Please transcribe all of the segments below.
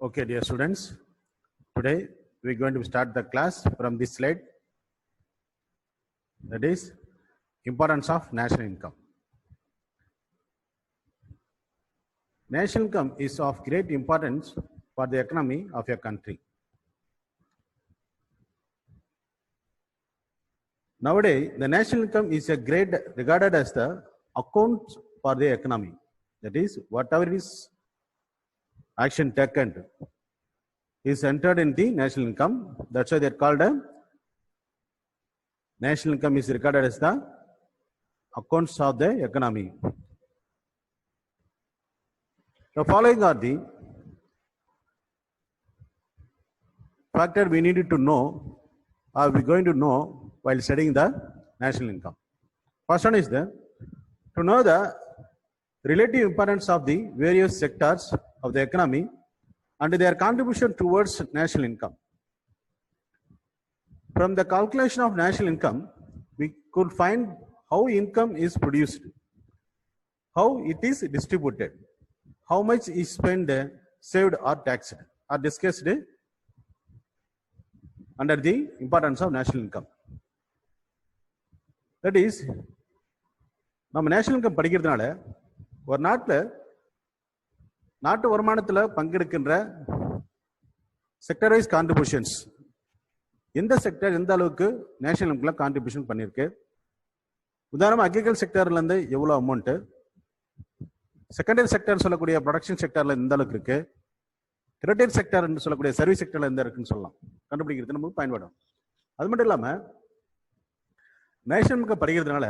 Okay, dear students, today we are going to start the class from this slide, that is importance of national income. National income is of great importance for the economy of your country. Nowadays, the national income is a great regarded as the account for the economy. That is, whatever is action taken is entered in the national income. That's why they are called a national income is regarded as the accounts of the economy. The following are the factors we needed to know, or we are going to know while studying the national income. First one is to know the relative importance of the various sectors of the economy and their contribution towards national income. From the calculation of national income, we could find how income is produced, how it is distributed, how much is spent, saved or taxed, or discussed under the importance of national income. That is, நம்ம national income படிக்கிறதுனால ஒரு நாட்டு வருமானத்தில் பங்கெடுக்கின்ற sector wise contributions, எந்த sector எந்த அளவுக்கு national இன்கம்ல contribution பண்ணியிருக்கு, உதாரணமாக அக்ரிகல்ச்சர் செக்டர்ல இருந்து எவ்வளோ அமௌண்ட், செகண்டரி செக்டர் சொல்லக்கூடிய ப்ரொடக்ஷன் செக்டர்ல எந்த அளவுக்கு இருக்கு, டெரிட்டரி செக்டர் என்று சொல்லக்கூடிய சர்வீஸ் செக்டர்ல எந்த இருக்குன்னு சொல்லலாம், கண்டுபிடிக்கிறது நமக்கு பயன்படும். அது மட்டும் இல்லாம நேஷனல் இன்கம் படிக்கிறதுனால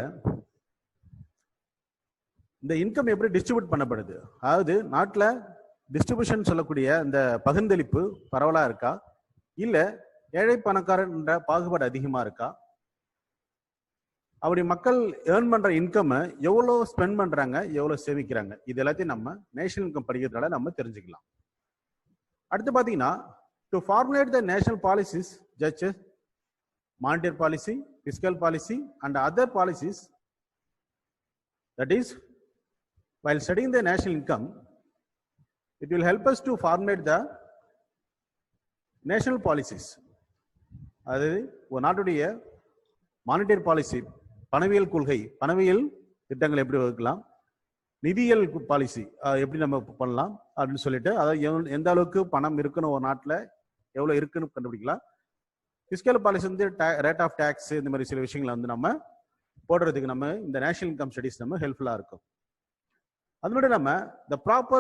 இந்த இன்கம் எப்படி டிஸ்ட்ரிபியூட் பண்ணப்படுது, அதாவது நாட்டில் டிஸ்ட்ரிபியூஷன் சொல்லக்கூடிய இந்த பகிர்ந்தளிப்பு பரவலா இருக்கா, இல்ல ஏழை பணக்காரன்ற பாகுபாடு அதிகமா இருக்கா, அப்படி மக்கள் ஏர்ன் பண்ற இன்கம் எவ்வளவு ஸ்பெண்ட் பண்றாங்க, எவ்வளவு சேமிக்கிறாங்க, இது எல்லாத்தையும் நம்ம நேஷனல் இன்கம் படிக்கிறதுனால நம்ம தெரிஞ்சுக்கலாம். அடுத்து பாத்தீங்கன்னா, to formulate the national policies such as monetary policy, fiscal policy and other policies, that is, while studying the national income, it will help us to formulate the national policies. அது ஒரு நாட்டுடைய monetary policy, பணவியல் கொள்கை, பணவியல் திட்டங்கள் எப்படி வகுக்கலாம், நிதியியல் policy எப்படி நம்ம பண்ணலாம் அப்படின்னு சொல்லிட்டு, அதாவது எந்த அளவுக்கு பணம் இருக்குன்னு ஒரு நாட்டில் எவ்வளோ இருக்குன்னு கண்டுபிடிக்கலாம். ஃபிஸ்கல் பாலிசி வந்து ரேட் ஆஃப் டேக்ஸ், இந்த மாதிரி சில விஷயங்களை வந்து நம்ம போடுறதுக்கு நம்ம இந்த நேஷனல் இன்கம் ஸ்டடிஸ் நம்ம ஹெல்ப்ஃபுல்லாக இருக்கும். அது மட்டும் இல்லாமல் the proper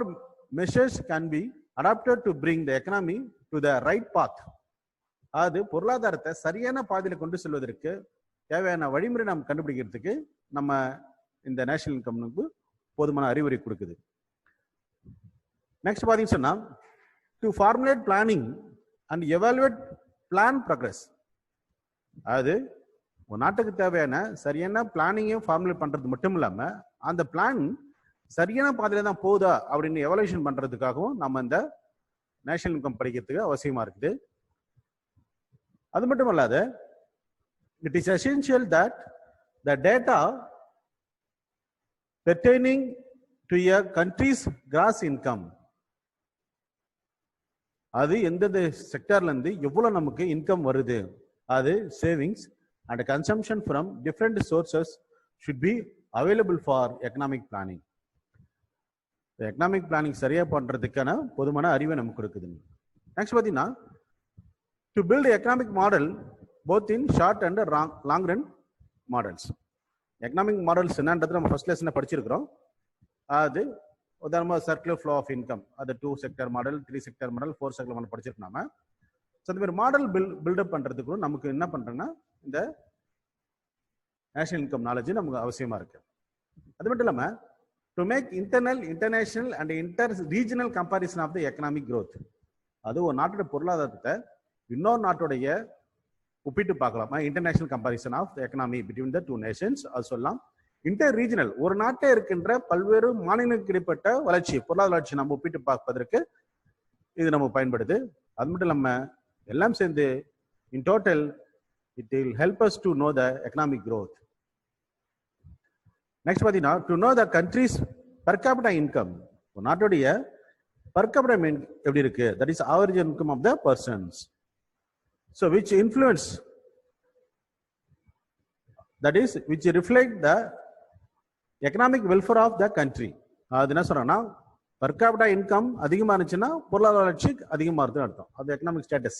measures can be adapted to bring the economy to the right path. அது பொருளாதாரத்தை சரியான பாதையில் கொண்டு செல்வதற்கு தேவையான வழிமுறை நாம் கண்டுபிடிக்கிறதுக்கு நம்ம இந்த நேஷனல் இன்கம்னுக்கு போதுமான அறிவுரை கொடுக்குது. நெக்ஸ்ட் பார்த்தீங்கன்னு சொன்னா, to formulate planning and evaluate plan progress. அதாவது ஒரு நாட்டுக்கு தேவையான சரியான பிளானிங்கையும் ஃபார்முலேட் பண்றது மட்டும் இல்லாம அந்த பிளான் சரியான பாதையில தான் போகுதா அப்படின்னு எவல்யூஷன் பண்றதுக்காகவும் நம்ம இந்த நேஷனல் இன்கம் படிக்கிறதுக்கு அவசியமா இருக்குது. அது மட்டும் இல்லாத, it is essential that the data pertaining to a country's gross income, அது எந்தெந்த செக்டர்ல இருந்து எவ்வளவு நமக்கு இன்கம் வருது, அது savings and consumption from different sources should be available for economic planning. Economic planning சரியா பண்றதுக்கான பொதுமான அறிவை நமக்கு கொடுக்குது. நெக்ஸ்ட் பார்த்தீங்கன்னா, to build economic model both in short and long run models. Economic models என்னன்றது நம்ம ஃபர்ஸ்ட் லெசன்ல படிச்சிருக்கிறோம். அது உதாரணமாக சர்க்குலர் ஃப்ளோ ஆஃப் இன்கம், அது 2 sector model, 3 sector model, 4 sector model படிச்சிருக்கோம் நாம. ஸோ இந்த மாதிரி மாடல் பில்டப் பண்றதுக்கு நமக்கு என்ன பண்றோம்னா இந்த நேஷனல் இன்கம் நாலேஜ் நமக்கு அவசியமா இருக்கு. அது மட்டும் இல்லாம to make internal, international and inter regional comparison of the economic growth. அது ஒரு நாட்டோட பொருளாதாரத்தை இன்னொரு நாட்டுடைய ஒப்பிட்டு பார்க்கலாம். International comparison of the economy between the 2 nations அது சொல்லலாம். இன்டர் ரீஜனல், ஒரு நாட்டை இருக்கின்ற பல்வேறு மாநிலங்களுக்கு இடைப்பட்ட வளர்ச்சி, பொருளாதார வளர்ச்சி நம்ம ஒப்பிட்டு பார்ப்பதற்கு இது நம்ம பயன்படுது. அது மட்டும் இல்லாம எல்லாம் சேர்ந்து in total it will help us to know the economic growth. Next பார்த்தீங்கன்னா, to know the country's per capita income, ஒரு நாட்டுடைய per capita எப்படி இருக்கு, that is average income of the persons, so which influence, that is which reflect the economic welfare of the country. அது என்ன சொல்றேன்னா per capita income அதிகமா இருந்துச்சுன்னா பொருளாதார வளர்ச்சி அதிகமா இருக்குன்னு அர்த்தம். அது எக்கனாமிக் ஸ்டேட்டஸ்.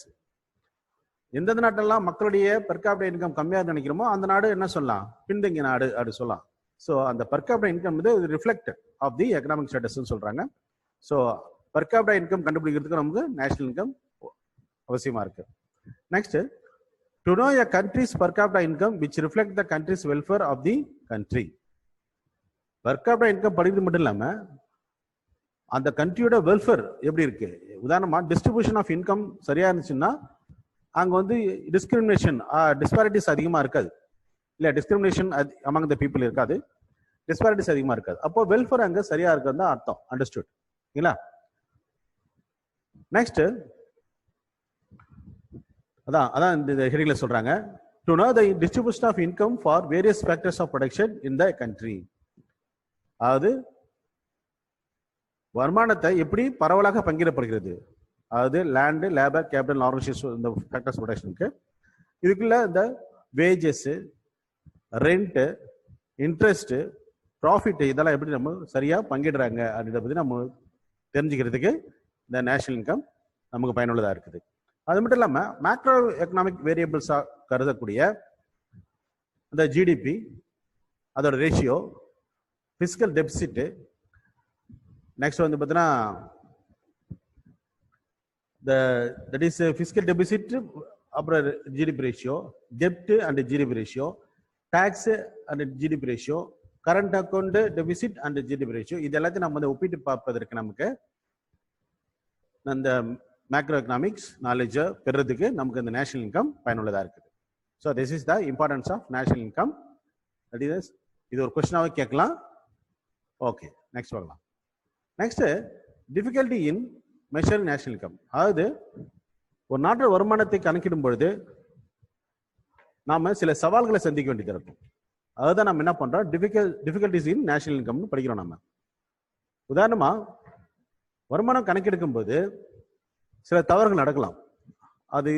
எந்தெந்த நாட்டெல்லாம் மக்களுடைய per capita income கம்மியா நினைக்கிறோமோ அந்த நாடு என்ன சொல்லலாம், பின்தங்கிய நாடு அப்படி சொல்லலாம். ஸோ அந்த per capita income வந்து ரிஃப்ளெக்ட் ஆஃப் தி எக்கனாமிக் ஸ்டேட்டஸ்ன்னு சொல்றாங்க. ஸோ per capita income கண்டுபிடிக்கிறதுக்கு நமக்கு நேஷனல் இன்கம் அவசியமா இருக்கு. Next, to know a country's per capita income which reflect the country's welfare of the country. per capita income படிக்கிறது மட்டும் இல்லாம அந்த கண்ட்ரியோட வெல்ஃபேர் எப்படி இருக்கு, உதாரணமா டிஸ்ட்ரிபியூஷன் ஆஃப் இன்கம் சரியா இருந்துச்சுன்னா அங்க வந்து டிஸ்கிரிமினேஷன் டிஸ்பாரிட்டிஸ் அதிகமா இருக்காது, இல்ல டிஸ்கிரிமினேஷன் அமங் த பீப்புள் இருக்காது, டிஸ்பாரிட்டிஸ் அதிகமா இருக்காது. அப்போ வெல்ஃபேர் அங்க சரியா இருக்கிறது தான் அர்த்தம். அண்டர்ஸ்டுட் இல்ல? நெக்ஸ்ட், அதான் இந்த ஹெடிங்ல சொல்றாங்க, to know the distribution of income for various factors of production in the country. அதாவது வருமானத்தை எப்படி பரவலாக பங்கிடப்படுகிறது, அதாவது லேண்டு, லேபர், கேபிட்டல், ஆர்கனைசேஷன், இந்த ஃபேக்டர்ஸ் ப்ரொடக்ஷனுக்கு இதுக்குள்ள இந்த வேஜஸ், ரெண்ட், இன்ட்ரெஸ்ட், ப்ராஃபிட் இதெல்லாம் எப்படி நம்ம சரியா பங்கிடுறாங்க அப்படின்றத பத்தி நம்ம தெரிஞ்சுக்கிறதுக்கு இந்த நேஷனல் இன்கம் நமக்கு பயனுள்ளதா இருக்குது. அது மட்டும் இல்லாம மேக்ரோ எக்கனாமிக் வேரியபிள்ஸா கருதக்கூடிய அந்த ஜிடிபி, அதோட ரேஷியோ, பிசிக்கல் டெபிசிட், நெக்ஸ்ட் வந்து பார்த்தீங்கன்னா தட் இஸ் பிசிக்கல் டெபிசிட், அப்புறம் ஜிடிபி ரேஷியோ, டெப்ட் and GDP ratio, tax and GDP ratio, current account deficit and GDP ratio, இது எல்லாத்தையும் நம்ம வந்து ஒப்பிட்டு பார்ப்பதற்கு நமக்கு அந்த மேக்ரோ எக்கனாமிக்ஸ் நாலேஜை பெறுறதுக்கு நமக்கு இந்த நேஷனல் இன்கம் பயனுள்ளதா இருக்குது. So this is the importance of national income. இது ஒரு கொஸ்டினாவே கேட்கலாம். ஓகே, நெக்ஸ்ட் பார்க்கலாம். Next, difficulty in measuring national income. அதாவது ஒரு நாட்டு வருமானத்தை கணக்கிடும் பொழுது நாம சில சவால்களை சந்திக்க வேண்டியது இருக்கும். அதுதான் நம்ம என்ன பண்றோம், டிஃபிகல்டிஸ் இன் நேஷனல் இன்கம்னு படிக்கிறோம். நம்ம உதாரணமா வருமானம் கணக்கெடுக்கும் போது சில தவறுகள் நடக்கலாம். அது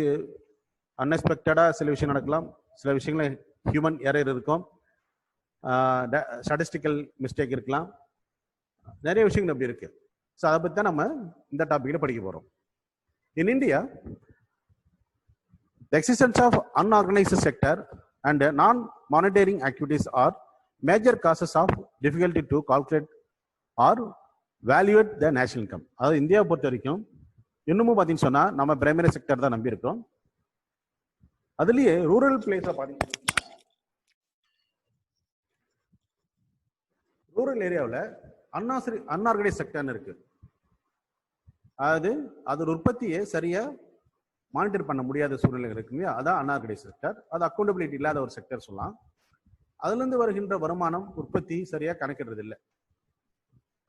அன்எக்ஸ்பெக்டடா சில விஷயம் நடக்கலாம், சில விஷயங்கள் ஹியூமன் எரர் இருக்கும், ஸ்டாட்டிஸ்டிக்கல் மிஸ்டேக் இருக்கலாம், நிறைய விஷயங்கள் அப்படி இருக்கு. ஸோ அதை பற்றி தான் நம்ம இந்த டாபிக்ல படிக்க போறோம். In India, the existence of unorganized sector and non-monitoring activities are major causes of difficulty to calculate or valuate the national income. அதாவது இந்தியாவை பொறுத்த வரைக்கும் இன்னமும் பார்த்தீங்கன்னு சொன்னா நம்ம பிரைமரி செக்டர் தான் நம்பி இருக்கோம். அதுலயே ரூரல் பிளேஸ்ல பாத்தீங்கன்னா, ரூரல் ஏரியாவில் அன்ஆர்கனைஸ் செக்டர்னு இருக்கு. அதாவது அதோட உற்பத்தியை சரியா மானிட்டர் பண்ண முடியாத சூழ்நிலை இருக்கு இல்லையா, அதான் அன்ஆர்கனைஸ் செக்டர். அது அக்கௌண்டபிலிட்டி இல்லாத ஒரு செக்டர் சொல்லலாம். அதுல இருந்து வருகின்ற வருமானம் உற்பத்தி சரியா கணக்கிடுறது இல்லை,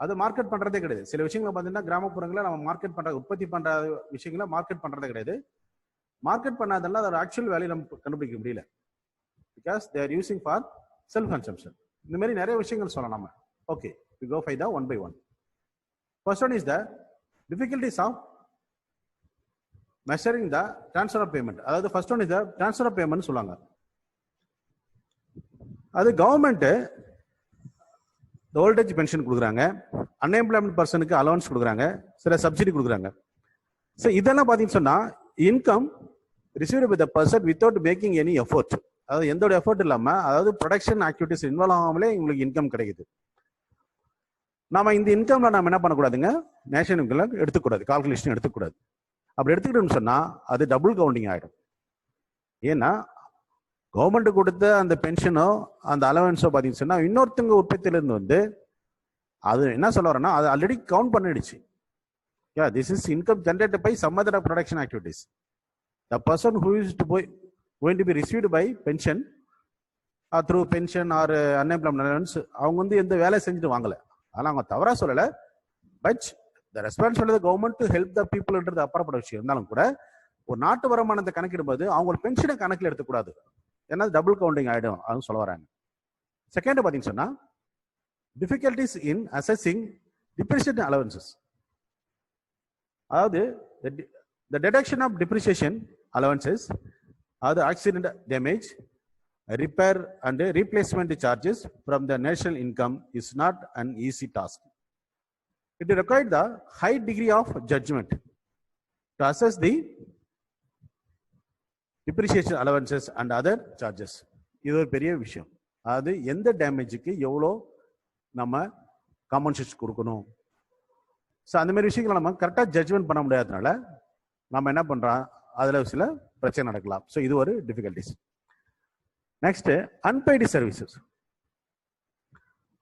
அது மார்க்கெட் பண்றதே கிடையாது. சில விஷயங்களை பார்த்தீங்கன்னா கிராமப்புறங்களில் நம்ம மார்க்கெட் பண்ற, உற்பத்தி பண்ற விஷயங்களை மார்க்கெட் பண்றதே கிடையாது. மார்க்கெட் பண்ணாதெல்லாம் அதோட ஆக்சுவல் வேல்யூ நம்ம கண்டுபிடிக்க முடியல, because they are using for self consumption. இந்த மாதிரி நிறைய விஷயங்கள் சொல்லலாம் நம்ம. Okay, we go by the one by one. First one is the difficulties of measuring the transfer of payment. அதாவது first one is the transfer of payment சொல்லுவாங்க. அது government old age pension கொடுக்குறாங்க, அன்எம்ப்ளாய்மெண்ட் பர்சனுக்கு allowance கொடுக்குறாங்க, சில subsidy கொடுக்குறாங்க. So இதெல்லாம் பார்த்தீங்கன்னு சொன்னா income received by the person without making any effort. அதாவது எந்த ஒரு எஃபோர்ட் இல்லாம, அதாவது ப்ரொடக்ஷன் ஆக்டிவிட்டிஸ் இன்வால்வ் ஆகாமலே உங்களுக்கு இன்கம் கிடைக்குது. நாம இந்த இன்கம்ல நம்ம என்ன பண்ணக்கூடாதுங்க, நேஷனல் இன்கம் எடுத்துக்கூடாது, கால்குலேஷன் எடுத்துக்கூடாது. அப்படி எடுத்துக்கிட்டோம்னு சொன்னா அது டபுள் கவுண்டிங் ஆயிடும். ஏன்னா கவர்மெண்ட் கொடுத்த அந்த பென்ஷனோ அந்த அலவன்ஸோ பார்த்தீங்கன்னு சொன்னா இன்னொருத்தங்க உற்பத்தியிலிருந்து வந்து அது என்ன சொல்ல வரேன்னா அது ஆல்ரெடி கவுண்ட் பண்ணிடுச்சு. This is income generated by some other production activities. The person who is going to be received by pension or through pension or unemployment allowance, அவங்க வந்து எந்த வேலை செஞ்சுட்டு வாங்கல. அதெல்லாம் அவங்க தவறா சொல்லல, but the responsibility of the government to help the பீப்புள்ன்றது அப்புறப்பட்ட விஷயம். இருந்தாலும் கூட ஒரு நாட்டு வருமானத்தை கணக்கிடும்போது அவங்க பென்ஷனை கணக்கில் எடுத்துக்கூடாது, ஏன்னா டபுள் கவுண்டிங் ஆயிடும் அதுவும் சொல்ல வராங்க. செகண்ட் பார்த்தீங்கன்னு சொன்னா, டிஃபிகல்டிஸ் இன் அசஸிங் டிப்ரிசியேஷன் அலவன்சஸ். அதாவது the deduction of depreciation allowances, அதாவது accident damage, repair and replacement charges from the national income is not an easy task. It required the high degree of judgment to assess the depreciation allowances and other charges. இது ஒரு பெரிய விஷயம். அது எந்த டேமேஜுக்கு எவ்வளோ நம்ம compensation கொடுக்கணும். So அந்த மாதிரி விஷயங்களை நம்ம கரெக்டாக ஜட்ஜ்மெண்ட் பண்ண முடியாததுனால நம்ம என்ன பண்ணுறோம், அதில் சில பிரச்சனை நடக்கலாம். ஸோ இது ஒரு difficulties. Next unpaid services.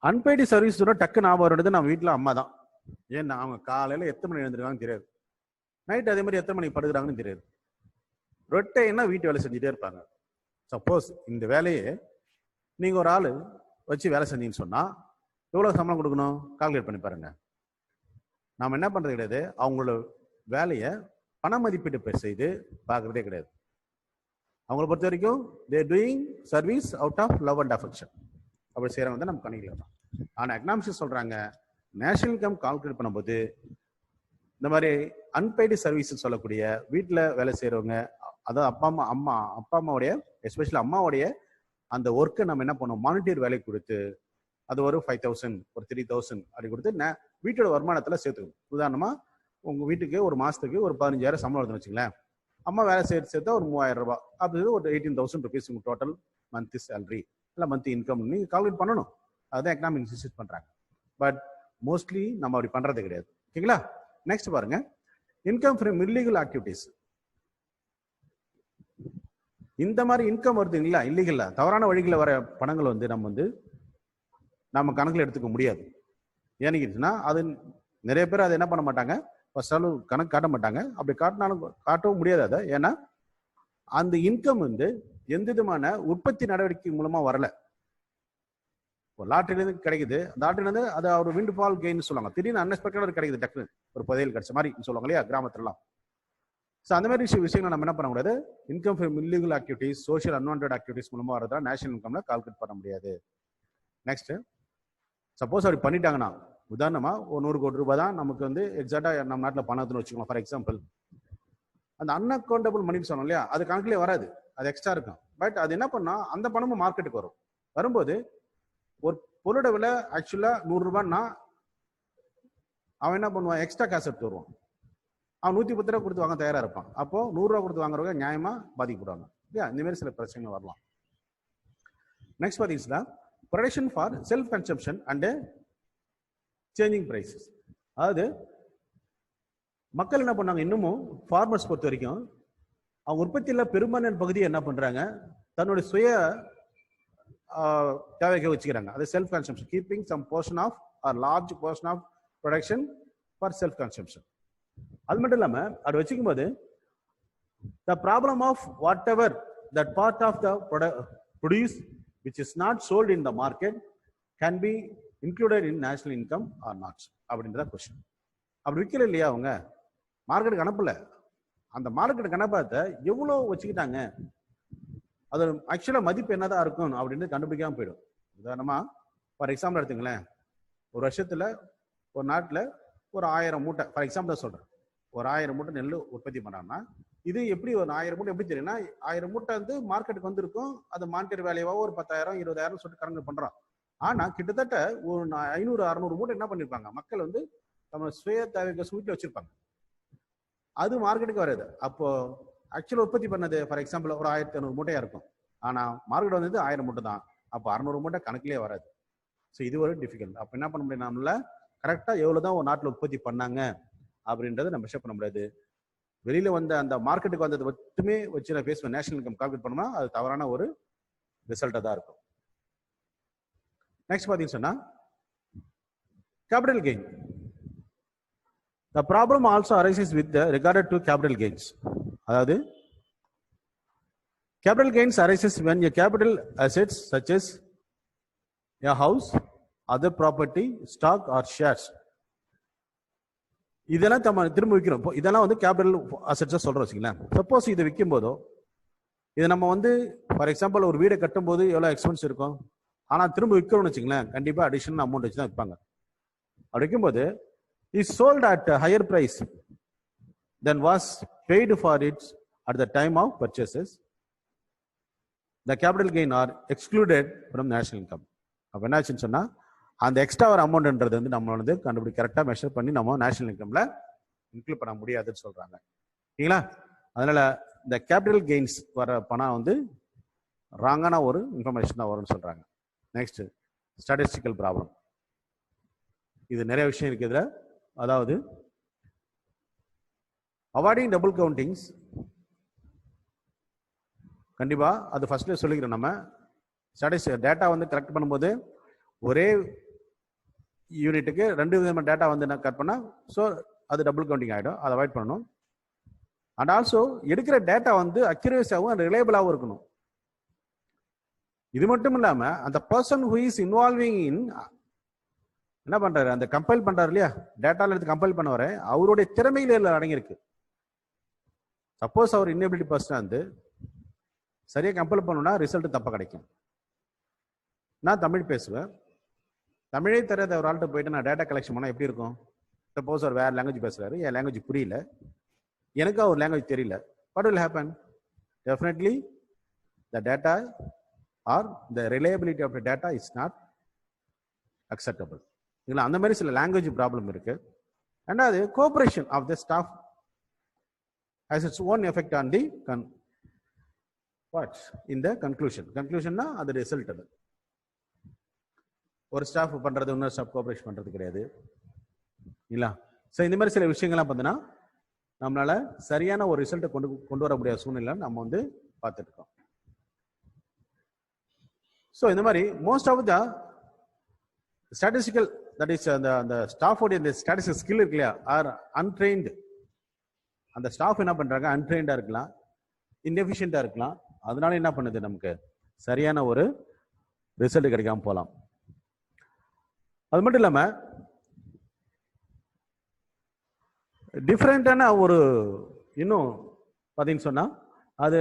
Unpaid service டக்கு ஞாபகம் வருது நம்ம வீட்டில் அம்மா தான். ஏன்னா அவங்க காலையில் எத்தனை மணி எழுந்திருக்காங்கன்னு தெரியாது, நைட் அதே மாதிரி எத்தனை மணிக்கு படுக்கிறாங்கன்னு தெரியாது. ரொட்டைன்னா வீட்டு வேலை செஞ்சுட்டே இருப்பாங்க. சப்போஸ் இந்த வேலையை நீங்கள் ஒரு ஆள் வச்சு வேலை செஞ்சீங்கன்னு சொன்னால் எவ்வளோ சம்பளம் கொடுக்கணும் கால்குலேட் பண்ணி பாருங்க. நாம் என்ன பண்ணுறது கிடையாது, அவங்களோட வேலையை பண மதிப்பீடு செய்து பார்க்குறதே கிடையாது. அவங்கள பொறுத்த வரைக்கும் they're doing service out of love and affection. அப்படி செய்கிறவங்க வந்து நம்ம கணிக்கலாம். ஆனால் எக்கனாமிக்ஸ் சொல்கிறாங்க, நேஷனல் இன்கம் கால்குலேட் பண்ணும்போது இந்த மாதிரி அன்பெய்டு சர்வீஸ் சொல்லக்கூடிய வீட்டில் வேலை செய்கிறவங்க, அதாவது அப்பா அம்மாவுடைய எஸ்பெஷலி அம்மாவுடைய அந்த ஒர்க்கை நம்ம என்ன பண்ணோம், மானிட்டரி வேலை கொடுத்து அது ஒரு 5,000 ஒரு 3,000 அப்படி கொடுத்து வீட்டோட வருமானத்தில் சேர்த்துக்கணும். உதாரணமாக உங்கள் வீட்டுக்கு ஒரு மாதத்துக்கு ஒரு 15,000 சம்பளம் வருதுன்னு வச்சுங்களேன். அம்மா வேலை சேர்த்தா ஒரு 3,000 ரூபாய், அப்படி ஒரு 18,000 ருபீஸ் உங்கள் டோட்டல் மந்த்லி சேலரி இல்லை மந்த்லி இன்கம் நீங்கள் கால்குலேட் பண்ணணும். அதுதான் எக்கனாமிக் இன்ஸ்டியூட் பண்ணுறாங்க. பட் மோஸ்ட்லி நம்ம அப்படி பண்ணுறது கிடையாது. ஓகேங்களா? நெக்ஸ்ட் பாருங்க, இன்கம் ஃப்ரம் இல்லீகல் ஆக்டிவிட்டிஸ். இந்த மாதிரி இன்கம் வருது இல்லைங்களா, இல்லீகல்ல தவறான வழிகளில் வர பணங்கள் வந்து நம்ம கணக்கில் எடுத்துக்க முடியாது. ஏன்னு கேட்டுச்சுன்னா அது நிறைய பேர் அதை என்ன பண்ண மாட்டாங்க, ஃபர்ஸ்ட் ஆல் கணக்கு காட்ட மாட்டாங்க. அப்படி காட்டினாலும் காட்டவும் முடியாது அதை. ஏன்னா அந்த இன்கம் வந்து எந்த விதமான உற்பத்தி நடவடிக்கை மூலமா வரல. ஒரு லாட்டரியிலேருந்து கிடைக்குது, லாட்டரியிலேருந்து அது ஒரு விண்ட் ஃபால் கெயின் சொல்லுவாங்க. திடீர்னு அன்எக்ஸ்பெக்டடாக கிடைக்குது, டக்குன்னு ஒரு புதையல் கிடைச்ச மாதிரி சொல்லுவாங்க இல்லையா கிராமத்துலலாம். ஸோ அந்த மாதிரி விஷயங்களை நம்ம என்ன பண்ணக்கூடாது, income from illegal activities, social unwanted activities மூலமா வரதா நேஷனல் இன்கம்ல கால்குலேட் பண்ண முடியாது. நெக்ஸ்ட், சப்போஸ் அப்படி பண்ணிட்டாங்கன்னா, உதாரணமா ஒரு 100 கோடி ரூபாய் தான் நமக்கு வந்து எக்ஸாக்டா நம்ம நாட்டில் பணத்துன்னு வச்சுக்கோங்க. ஃபார் எக்ஸாம்பிள், அந்த அன்அக்கௌண்டபிள் மணின்னு சொன்னோம் இல்லையா, அது கணக்குலேயே வராது, அது எக்ஸ்ட்ரா இருக்கும். பட் அது என்ன பண்ணா அந்த பணமும் மார்க்கெட்டுக்கு வரும். வரும்போது ஒரு பொருளோட விலை ஆக்சுவலா 100 ரூபான்னா அவன் என்ன பண்ணுவான், எக்ஸ்ட்ரா காசு எடுத்து வருவான். அவன் 110 ரூபா கொடுத்து வாங்க தயாரா இருப்பான். அப்போ 100 ரூபா கொடுத்து வாங்குறவங்க நியாயமா பாதிக்கப்படுவாங்க இல்லையா. இந்த மாதிரி சில பிரச்சனைகள் வரலாம். நெக்ஸ்ட் பாத்தீங்கன்னா production for self consumption and changing prices. அதாவது மக்கள் என்ன பண்ணாங்க, இன்னமும் ஃபார்மர்ஸ் பொறுத்த வரைக்கும் அவங்க உற்பத்தியில் பெரும்பாலான பகுதியை என்ன பண்றாங்க, தன்னுடைய சுய தேவைக்கு வச்சுக்கிறாங்க. அது self consumption, keeping some portion of or large portion of production for self consumption. அது மட்டும் இல்லாம அது வச்சுக்கும் போது the problem of whatever that part of the produce which is not sold in the market can be included in national income or not அப்படின்றத question. அப்படி விற்கல இல்லையா, அவங்க மார்க்கெட்டுக்கு அனுப்பல, அந்த மார்க்கெட்டுக்கு அனுப்பாத எவ்வளோ வச்சுக்கிட்டாங்க, அது ஆக்சுவலா மதிப்பு என்னதான் இருக்கும் அப்படின்னு கண்டுபிடிக்காம போயிடும். உதாரணமா ஃபார் எக்ஸாம்பிள் எடுத்துங்களேன், ஒரு வருஷத்துல ஒரு நாட்டில் ஒரு 1000 மூட்டை, ஃபார் எக்ஸாம்பிள் சொல்றேன், ஒரு 1000 மூட்டை நெல் உற்பத்தி பண்ணாங்கன்னா இது எப்படி ஒரு 1000 மூட்டை எப்படி தெரியும்னா, 1000 மூட்டை வந்து மார்க்கெட்டுக்கு வந்திருக்கும். அது மானிட்டரி வேல்யூவா ஒரு 10,000 20,000 சொல்லிட்டு கணக்கு பண்றோம். ஆனா கிட்டத்தட்ட ஒரு 500 600 மூட்டை என்ன பண்ணிருப்பாங்க மக்கள் வந்து நம்ம சுய தேவைக்கு வீட்டில் வச்சிருப்பாங்க. அது மார்க்கெட்டுக்கு வராது. அப்போ ஆக்சுவலா உற்பத்தி பண்ணது ஃபார் எக்ஸாம்பிள் ஒரு 1500 மூட்டையா இருக்கும். ஆனா மார்க்கெட் வந்து 1000 மூட்டை தான். அப்போ 600 மூட்டை கணக்கிலே வராது. ஸோ இது ஒரு டிஃபிகல்ட். அப்போ என்ன பண்ண முடியும், நம்மள கரெக்டா எவ்வளவுதான் ஒரு நாட்டில் உற்பத்தி பண்ணாங்க அப்படின்றத நம்ம மெஷர் பண்ண முடியாது. வெளியில வந்த அந்த மார்க்கெட்டுக்கு வந்தது மட்டுமே வச்சு நான் பேசுவேன், நேஷனல் இன்கம் கால்குலேட் பண்ணோம்னா அது தவறான ஒரு ரிசல்ட்டா தான் இருக்கும். நெக்ஸ்ட் பாத்தீங்கன்னா சொன்னா capital gain. The problem also arises with regard to capital gains. அதாவது capital gains arises when your capital assets such as a house, other property, stock or shares, இதெல்லாம் திரும்ப விற்கிறோம். இதெல்லாம் வந்து கேபிட்டல் அசெட்ஸா சொல்றோம் வச்சுங்களேன். சப்போஸ் இதை விற்கும் போதோ, இதை நம்ம வந்து ஃபார் எக்ஸாம்பிள் ஒரு வீடை கட்டும் போது எவ்வளவு எக்ஸ்பென்ஸ் இருக்கும், ஆனா திரும்ப விற்கிறோம்னு வச்சுங்களேன், கண்டிப்பா அடிஷனல் அமௌண்ட் வச்சு தான் விற்பாங்க. அப்படி விற்கும்போது is sold at higher price than was paid for it at the time of purchases, the capital gain are excluded from national income. அப்ப என்ன ஆச்சுன்னு சொன்னா அந்த எக்ஸ்ட்ரா ஒரு அமௌண்ட்ன்றது வந்து நம்ம வந்து கண்டுபிடி கரெக்டா மெஷர் பண்ணி நம்ம நேஷனல் இன்கம்ல இன்க்ளூட் பண்ண முடியாதுன்னு சொல்றாங்க. சரிங்களா? அதனால இந்த கேபிட்டல் கெயின்ஸ் வர பணம் வந்து ராங்கான ஒரு இன்ஃபர்மேஷன் தான் வரும்னு சொல்றாங்க. Next statistical problem. இது நிறைய விஷயம் இருக்கு இதுல. அதாவது அவாய்டிங் டபுள் கவுண்டிங்ஸ், கண்டிப்பா அது ஃபர்ஸ்ட்ல சொல்லிக்கிறோம். நம்ம ஸ்டாட்டிஸ்டிக் டேட்டா வந்து கரெக்ட் பண்ணும்போது ஒரே யூனிட்டுக்கு 2 விதமான டேட்டா வந்து கட் பண்ணா ஸோ அது டபுள் கவுண்டிங் ஆகிடும். அதை அவாய்ட் பண்ணணும். அண்ட் ஆல்சோ எடுக்கிற டேட்டா வந்து அக்யூரேஸாகவும் ரிலையபிளாகவும் இருக்கணும். இது மட்டும் இல்லாம அந்த பர்சன் ஹூ இஸ் இன்வால்விங் இன் என்ன பண்றாரு, அந்த கம்பைல் பண்றாரு இல்லையா, டேட்டால எடுத்து கம்பைல் பண்ண வர அவருடைய திறமையில அடங்கியிருக்கு. சப்போஸ் அவர் இன்னபிலிட்டி பர்சனா வந்து சரியா கம்பைல் பண்ணணும்னா ரிசல்ட் தப்பா கிடைக்கும். நான் தமிழ் பேசுவேன், தமிழே தெரியாத ஒரு ஆள்கிட்ட போயிட்டு நான் டேட்டா கலெக்ஷன் பண்ணா எப்படி இருக்கும்? சப்போஸ் அவர் வேற லாங்குவேஜ் பேசுறாரு, என் லாங்குவேஜ் புரியல, எனக்கு அவர் லாங்குவேஜ் தெரியல, what will happen? Definitely the data or the reliability of the data is not acceptable. இதுல அந்த மாதிரி சில லாங்குவேஜ் ப்ராப்ளம் இருக்கு. ரெண்டாவது cooperation of the staff has its own effect on the in the conclusion அது result. அது ஒரு staff பண்றது இன்னொரு ஸ்டாஃப் கோஆபரேஷன் பண்றது கிடையாது இல்ல. ஸோ இந்த மாதிரி சில விஷயங்கள்லாம் பார்த்தீங்கன்னா நம்மளால சரியான ஒரு ரிசல்ட்டை கொண்டு வர முடியாத சூழ்நிலை நம்ம வந்து பார்த்துட்டு இருக்கோம். ஸோ இந்த மாதிரி most of the statistical that is அந்த ஸ்டாஃபோடைய இந்த ஸ்டாட்டிஸ்டிக் ஸ்கில் இருக்கு இல்லையா, ஆர் அன்ட்ரெயின்டு. அந்த ஸ்டாஃப் என்ன பண்றாங்க, அன்ட்ரெயின்டா இருக்கலாம், இன்எஃபிஷியண்டா இருக்கலாம். அதனால என்ன பண்ணுது, நமக்கு சரியான ஒரு ரிசல்ட் கிடைக்காம போகலாம். அது மட்டும் இல்லாம டிஃபரெண்டான ஒரு இன்னும் பார்த்தீங்கன்னு சொன்னா அது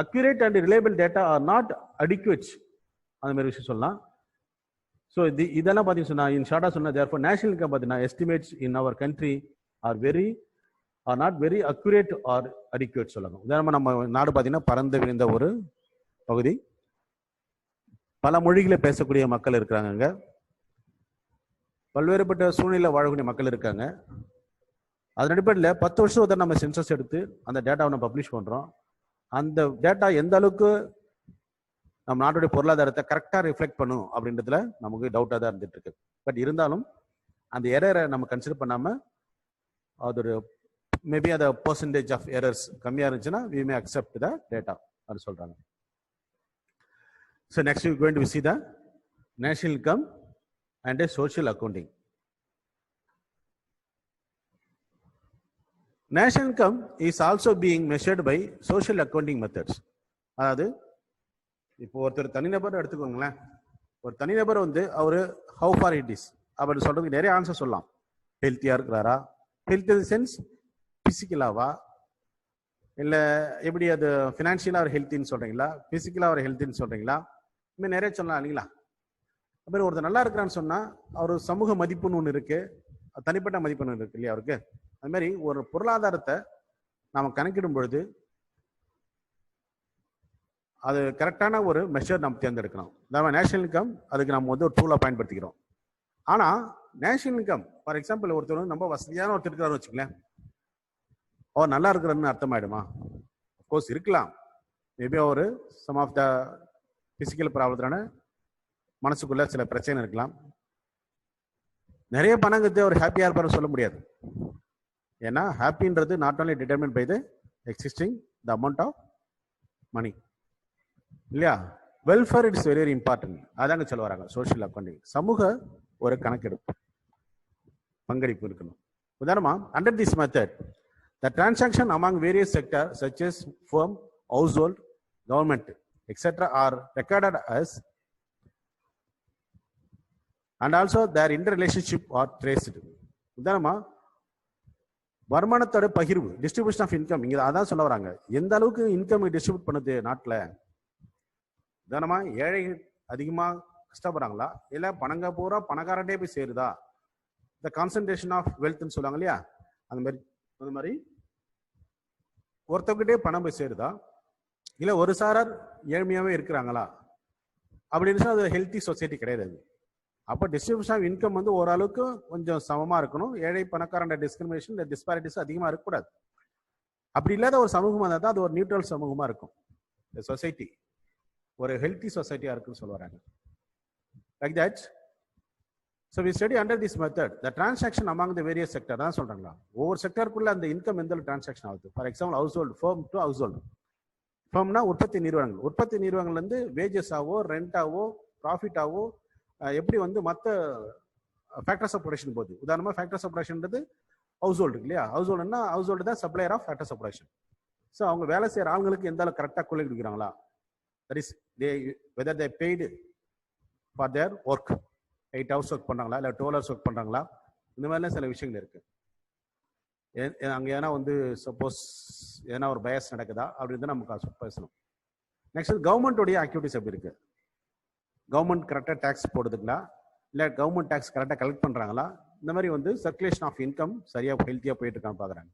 accurate and reliable data are not adequate, அந்த மாதிரி விஷயம் சொல்லலாம். ஸோ இதெல்லாம் பார்த்தீங்கன்னு சொன்னா இன் ஷார்ட்டா சொன்னா தேர்ஃபோர் நேஷனல் இன்கம் பார்த்தீங்கன்னா estimates in our country are not very accurate or adequate சொல்லலாம். உதாரணமா நம்ம நாடு பார்த்தீங்கன்னா பறந்து விரிந்த ஒரு பகுதி, பல மொழிகளை பேசக்கூடிய மக்கள் இருக்கிறாங்க, அங்க பல்வேறுபட்ட சூழ்நிலை வாழக்கூடிய மக்கள் இருக்காங்க. அதன் அடிப்படையில் 10 வருஷம் நம்ம சென்சஸ் எடுத்து அந்த டேட்டாவை நம்ம பப்ளிஷ் பண்றோம். அந்த டேட்டா எந்த அளவுக்கு நம்ம நாட்டுடைய பொருளாதாரத்தை கரெக்டா ரிஃப்ளெக்ட் பண்ணும் அப்படின்றதுல நமக்கு டவுட்டா தான் இருந்துட்டு இருக்கு. பட் இருந்தாலும் அந்த எரரை நம்ம கன்சிடர் பண்ணாம அது ஒரு மேபி அந்த பெர்சன்டேஜ் ஆஃப் எரர்ஸ் கம்மியா இருந்துச்சுன்னா we may accept the data அப்படின்னு சொல்றாங்க. So next we are going to see the national income and a social accounting. National income is also being measured by social accounting methods. அதாவது இப்போ ஒருத்தர் தனிநபர் எடுத்துக்கோங்களேன், ஒரு தனிநபர் வந்து அவரு how far it is அப்படின்னு சொல்றதுக்கு நிறைய ஆன்சர் சொல்லலாம். ஹெல்த்தியா இருக்கிறாரா, ஹெல்த் இன் சென்ஸ் பிசிக்கலாவா, இல்லை எப்படி அது ஃபினான்ஷியலா ஒரு ஹெல்த்தின்னு சொல்றீங்களா, பிசிக்கலா ஒரு ஹெல்த்தின்னு சொல்றீங்களா, இன்னும் நிறைய சொல்லலாம் இல்லைங்களா. அப்புறம் ஒருத்தர் நல்லா இருக்கிறான்னு சொன்னா அவர் சமூக மதிப்புன்னு ஒன்று இருக்கு, தனிப்பட்ட மதிப்புன்னு இருக்கு இல்லையா அவருக்கு. அது மாதிரி ஒரு பொருளாதாரத்தை நாம கணக்கிடும் பொழுது அது கரெக்டான ஒரு மெஷர் நம்ம தேர்ந்தெடுக்கணும். அதாவது நேஷனல் இன்கம் அதுக்கு நம்ம வந்து ஒரு டூலா பயன்படுத்திக்கிறோம். ஆனா நேஷனல் இன்கம் ஃபார் எக்ஸாம்பிள் ஒருத்தர் வந்து ரொம்ப வசதியான ஒருத்தர் இருக்கிறாரு வச்சுக்கலேன், அவர் நல்லா இருக்கிறன்னு அர்த்தமாயிடுமா? அப்கோர்ஸ் இருக்கலாம், மேபி அவர் சம் ஆஃப் த பிசிக்கல் ப்ராப்ளத்தான மனசுக்குள்ள சில பிரச்சனை இருக்கலாம். நிறைய பணங்கிறது அவர் ஹாப்பியா இருப்பாரு சொல்ல முடியாது. ஏன்னா ஹாப்பின்றது not only determine by the existing the amount of money இல்லையா. Welfare it's very very important. அதாங்க சொல்ல வராங்க சோஷியல் அக்கௌண்டிங். சமூக ஒரு கணக்கெடுப்பு பங்களிப்பு இருக்கணும். உதாரணமா under this method the transaction among various sectors such as firm, household, government, etc. are recorded as and also their interrelationship are traced. உதாரணமா வருமானத்தோட பகிர்வு, டிஸ்ட்ரிபியூஷன் ஆஃப் இன்கம், இங்க அதான் சொல்ல வராங்க. எந்த அளவுக்கு இன்கம் டிஸ்ட்ரிபியூட் பண்ணுது நாட்டில். உதாரணமா ஏழை அதிகமா கஷ்டப்படுறாங்களா, இல்ல பணங்க பூரா பணக்காரட்டே போய் சேருதா, இந்த கான்சன்ட்ரேஷன் ஆஃப் வெல்த்னு சொல்லுவாங்க இல்லையா, அந்த மாதிரி ஒருத்தவங்கிட்டே பணம் போய் சேருதா, இல்லை ஒரு சாரார் ஏழ்மையாகவே இருக்கிறாங்களா அப்படின்னு அது ஹெல்த்தி சொசைட்டி கிடையாது. அது அப்போ டிஸ்ட்ரிபியூஷன் ஆஃப் இன்கம் வந்து ஓரளவுக்கு கொஞ்சம் சமமாக இருக்கணும். ஏழை பணக்காரன் டிஸ்கிரிமினேஷன் டிஸ்பாரிட்டிஸ் அதிகமாக இருக்கக்கூடாது. அப்படி இல்லாத ஒரு சமூகமாக இருந்தால் தான் அது ஒரு நியூட்ரல் சமூகமாக இருக்கும். இந்த சொசைட்டி ஒரு ஹெல்த்தி சொசைட்டியாக இருக்குன்னு சொல்லுவாங்க. Like that. So we study under this method the transaction among the various sector. தான் சொல்றாங்களா, ஒவ்வொரு செக்டருக்குள்ள அந்த இன்கம் எந்த டிரான்சாக்ஷன் ஆகுது. For example household, firm to household. ஃபர்ம்னா உற்பத்தி நிறுவனங்கள், உற்பத்தி நிறுவனங்கள் வந்து வேஜஸ் ஆவோ ரெண்ட் ஆவோ ப்ராஃபிட் ஆவோ எப்படி வந்து மற்ற ஃபேக்டர்ஸ் ஆஃப் ப்ரொடக்ஷன் போகுது. உதாரணமாக ஃபேக்டர்ஸ் ஆஃப் ப்ரொடக்ஷன்றது ஹவுஸ் ஹோல்டு இல்லையா, ஹவுஸ் ஹோல்டுனா ஹவுஸ் ஹோல்டு தான் supplier of factors of production. So அவங்க வேலை செய்கிற ஆளுங்களுக்கு எந்த அளவுக்கு கரெக்டாக கொள்ளை கொடுக்குறாங்களா, that is whether they paid for their work, 8 hours work பண்ணுறாங்களா இல்லை 12 hours ஒர்க் பண்ணுறாங்களா, இந்த மாதிரிலாம் சில விஷயங்கள் இருக்குது. அங்கே ஏன்னா வந்து சப்போஸ் ஏன்னா ஒரு பயஸ் நடக்குதா அப்படின்னு நமக்கு பேசணும். நெக்ஸ்ட் கவர்மெண்ட்டோடைய ஆக்டிவிட்டிஸ் எப்படி இருக்குது, கவர்மெண்ட் கரெக்டாக டேக்ஸ் போடுதுங்களா, இல்லை கவர்மெண்ட் டேக்ஸ் கரெக்டாக கலெக்ட் பண்ணுறாங்களா, இந்த மாதிரி வந்து சர்க்குலேஷன் ஆஃப் இன்கம் சரியாக ஹெல்த்தியாக போயிட்டு இருக்கான்னு பார்க்குறாங்க.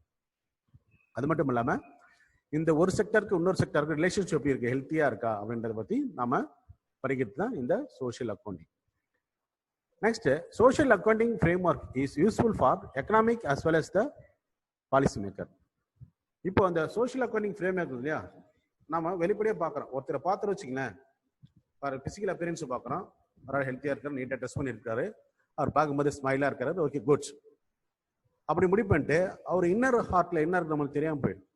அது மட்டும் இல்லாமல் இந்த ஒரு செக்டருக்கு இன்னொரு செக்டருக்கு ரிலேஷன்ஷிப் எப்படி இருக்குது, ஹெல்த்தியாக இருக்கா அப்படின்றத பற்றி நாம் படிக்கிறது தான் இந்த social accounting. Next, social accounting framework is useful for economic as well as the policy maker. இப்போ அந்த சோஷியல் அக்கௌண்டிங் ஃப்ரேம்வொர்க் இல்லையா, நாம வெளிப்படையாக பார்க்குறோம். ஒருத்தரை பார்த்துட்டு வச்சுங்களேன், பிசிக்கல் அப்பியரன்ஸ் பார்க்குறோம், அவரால் ஹெல்த்தியாக இருக்காரு, நீட்டாக ட்ரெஸ் பண்ணியிருக்காரு, அவர் பார்க்கும்போது ஸ்மைலாக இருக்காரு, ஓகே குட்ஸ் அப்படி முடிவு பண்ணிட்டு அவர் இன்னர் ஹார்ட்டில் என்ன இருக்கு நம்மளுக்கு தெரியாமல் போயிடும்.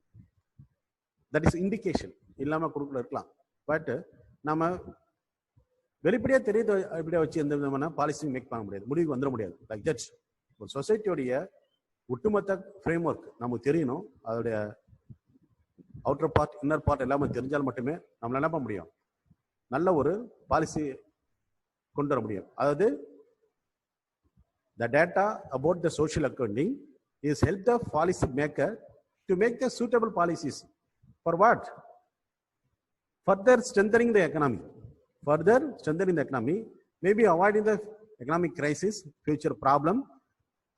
தட் இஸ் இண்டிகேஷன் இல்லாமல் கொடுக்கல இருக்கலாம். பட் நம்ம வெளிப்படையாக தெரியுது இப்படியா வச்சு எந்த விதமான பாலிசி மேக் பண்ண முடியாது, முடிவுக்கு வந்துட முடியாது. லைக் தட் ஒரு சொசைட்டியோடைய ஒட்டுமொத்த ஃப்ரேம் ஒர்க் நமக்கு தெரியணும். அதோடைய அவுட்டர் பார்ட் இன்னர் பார்ட் எல்லாமே தெரிஞ்சால் மட்டுமே நம்மளால என்ன பண்ண முடியும், நல்ல ஒரு பாலிசி கொண்டு வர முடியும். அதாவது the data about the social accounting is help the policy maker to make the suitable policies for what, further strengthening the economy, maybe avoiding the economic crisis, future problem,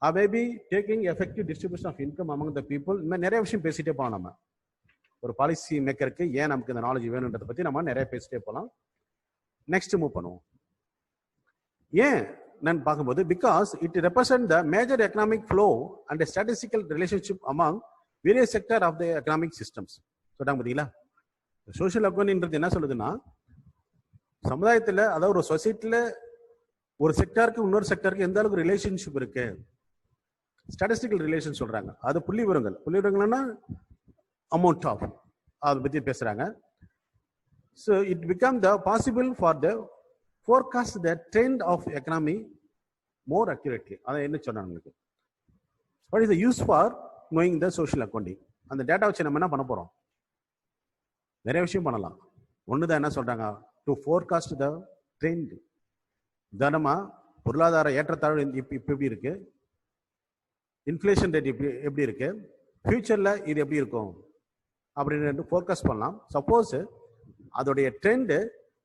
or maybe taking effective distribution of income among the people. இன்னும் நிறைய விஷயம் பேசிட்டே போகலாம். நம்ம ஒரு policy மேக்கருக்கு ஏன் நமக்கு இந்த நாலேஜ் வேணுன்றதை பற்றி நம்ம நிறைய பேசிட்டே போகலாம். நெக்ஸ்ட் மூவ் பண்ணுவோம். ஏன் நான் பார்க்கும்போது, because it represent the major economic flow and statistical relationship among various sector of the economic systems. சொல்றாங்க பார்த்தீங்களா, சோஷியல் அக்கௌண்டிங்கிறது என்ன சொல்லுதுன்னா, சமுதாயத்தில் அதாவது ஒரு சொசைட்டியில் ஒரு செக்டருக்கு இன்னொரு செக்டருக்கு எந்த அளவுக்கு ரிலேஷன்ஷிப் இருக்கு, ஸ்டாட்டிஸ்டிக்கல் ரிலேஷன் சொல்றாங்க. அது புள்ளி விவரங்கள்னா அமௌண்ட் ஆஃப் அதை பற்றி பேசுறாங்க. So it become the possible for the forecast the trend of economy more accurately. அதை என்ன சொன்னாங்க உங்களுக்கு, what is the use for knowing the social accounting? அந்த டேட்டா வச்சு நம்ம என்ன பண்ண போறோம், நிறைய விஷயம் பண்ணலாம். ஒண்ணுதான் என்ன சொல்றாங்க, டு forecast the trend. உதாரணமா பொருளாதார ஏற்றத்தாழ்வு இப்ப எப்படி இருக்கு, இன்ஃப்ளேஷன் ரேட் எப்படி இருக்கு, ஃபியூச்சர்ல இது எப்படி இருக்கும் அப்படின்னு ஃபோர்காஸ்ட் பண்ணலாம். சப்போஸ் அதோடைய ட்ரெண்ட்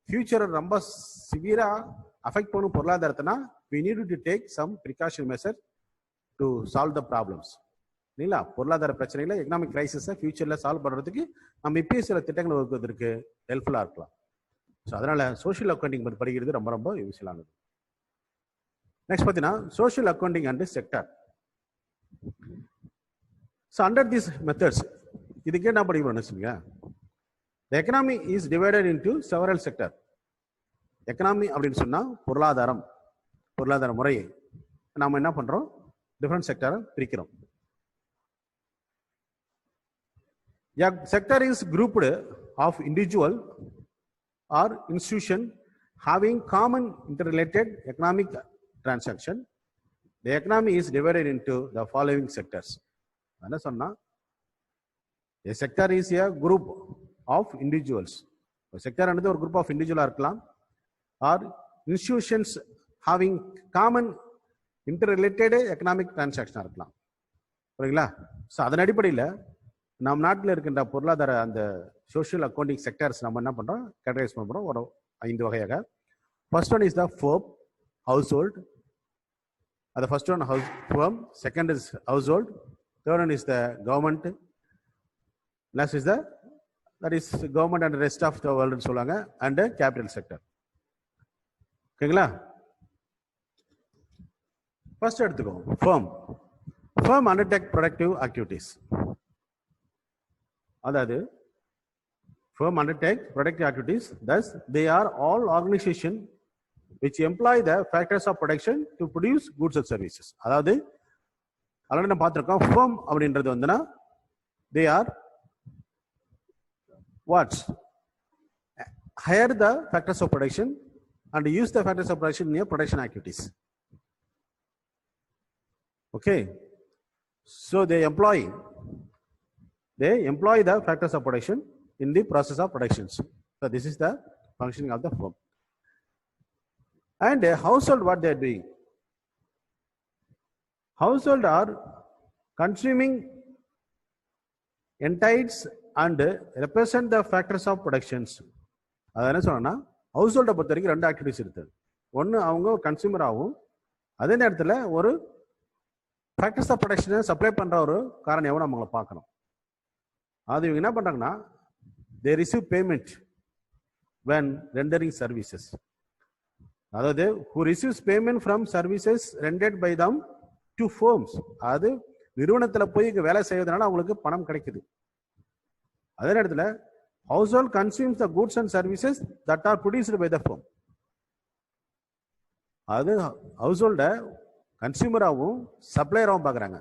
ஃபியூச்சரை ரொம்ப சிவியரா அஃபெக்ட் பண்ணும் பொருளாதாரத்தினா, we need to take some precaution measure to solve the problems. இல்லைங்களா, பொருளாதார பிரச்சனைகளை எக்கனாமிக் கிரைசிஸை ஃபியூச்சர்ல சால்வ் பண்றதுக்கு நம்ம இப்பயே சில திட்டங்கள் வகுக்கிறதுக்கு ஹெல்ப்ஃபுல்லா இருக்கலாம். ஸோ அதனால சோஷியல் அக்கௌண்டிங் படிக்கிறது ரொம்ப ரொம்ப யூஸ்ஃபுல்லானது. நெக்ஸ்ட் பார்த்தீங்கன்னா social accounting and sector. So under these methods இதுக்கே என்ன படிக்கணும்னு சொல்லுங்க, the economy is divided into several sector. Economy அப்படின்னு சொன்னா பொருளாதார முறையை நாம என்ன பண்றோம், டிஃபரெண்ட் செக்டரை பிரிக்கிறோம். A sector is grouped of individual or institution having common interrelated economic transaction. The economy is divided into the following sectors. என்ன சொன்னா, a sector is a group of individuals. Sector ஆனது ஒரு குரூப் ஆஃப் இண்டிவிஜுவலா இருக்கலாம், or institutions having common interrelated economic டிரான்சாக்ஷனா இருக்கலாம். புரியுங்களா? So அதன் அடிப்படையில் நம் நாட்டில் இருக்கின்ற பொருளாதார அந்த சோஷியல் அக்கௌண்டிங் செக்டர்ஸ் நம்ம என்ன பண்றோம், கேட்டகரைஸ் பண்றோம் ஒரு 5 வகையாக. First one is the firm, household. அது first one firm, second is household, third one is the government, Last is that is government and rest of the world சொல்லுவாங்க and capital sector. ஓகேங்களா? First எடுத்துக்கோ firm undertake productive activities. அதாவது firm undertake productive activities, thus they are all organization which employ the factors of production to produce goods and services. அதாவது already நம்ம பார்த்திருக்கோம் firm அப்படின்றது வந்துனா they are what hire the factors of production and use the factors of production in your production activities. Okay, so they employ the factors of production in the process of productions. So this is the functioning of the firm. And a household, what they are doing? Household are consuming entities and represent the factors of productions. அது என்ன சொன்னா house ஹோல்டை பொறுத்த வரைக்கும் 2 activities இருக்கு. ஒன்று அவங்க consumer ஆகும், அதே நேரத்தில் ஒரு ஃபேக்டர்ஸ் ஆஃப் ப்ரொடக்ஷனை சப்ளை பண்ணுற ஒரு காரணம் எவ்வளோ அவங்கள பார்க்கணும். அது இவங்க என்ன பண்ணுறாங்கன்னா they receive payment when rendering services. அதாவது who receives payment from services rendered by them to firms. அது நிறுவனத்தில் போய் வேலை செய்வதனால அவங்களுக்கு பணம் கிடைக்குது. அதே நேரத்தில் household consumes the goods and services that are produced by the firm. அது ஹவுஸ்ஹோல்ட கன்சியூமராகவும் சப்ளையராகவும் பார்க்குறாங்க.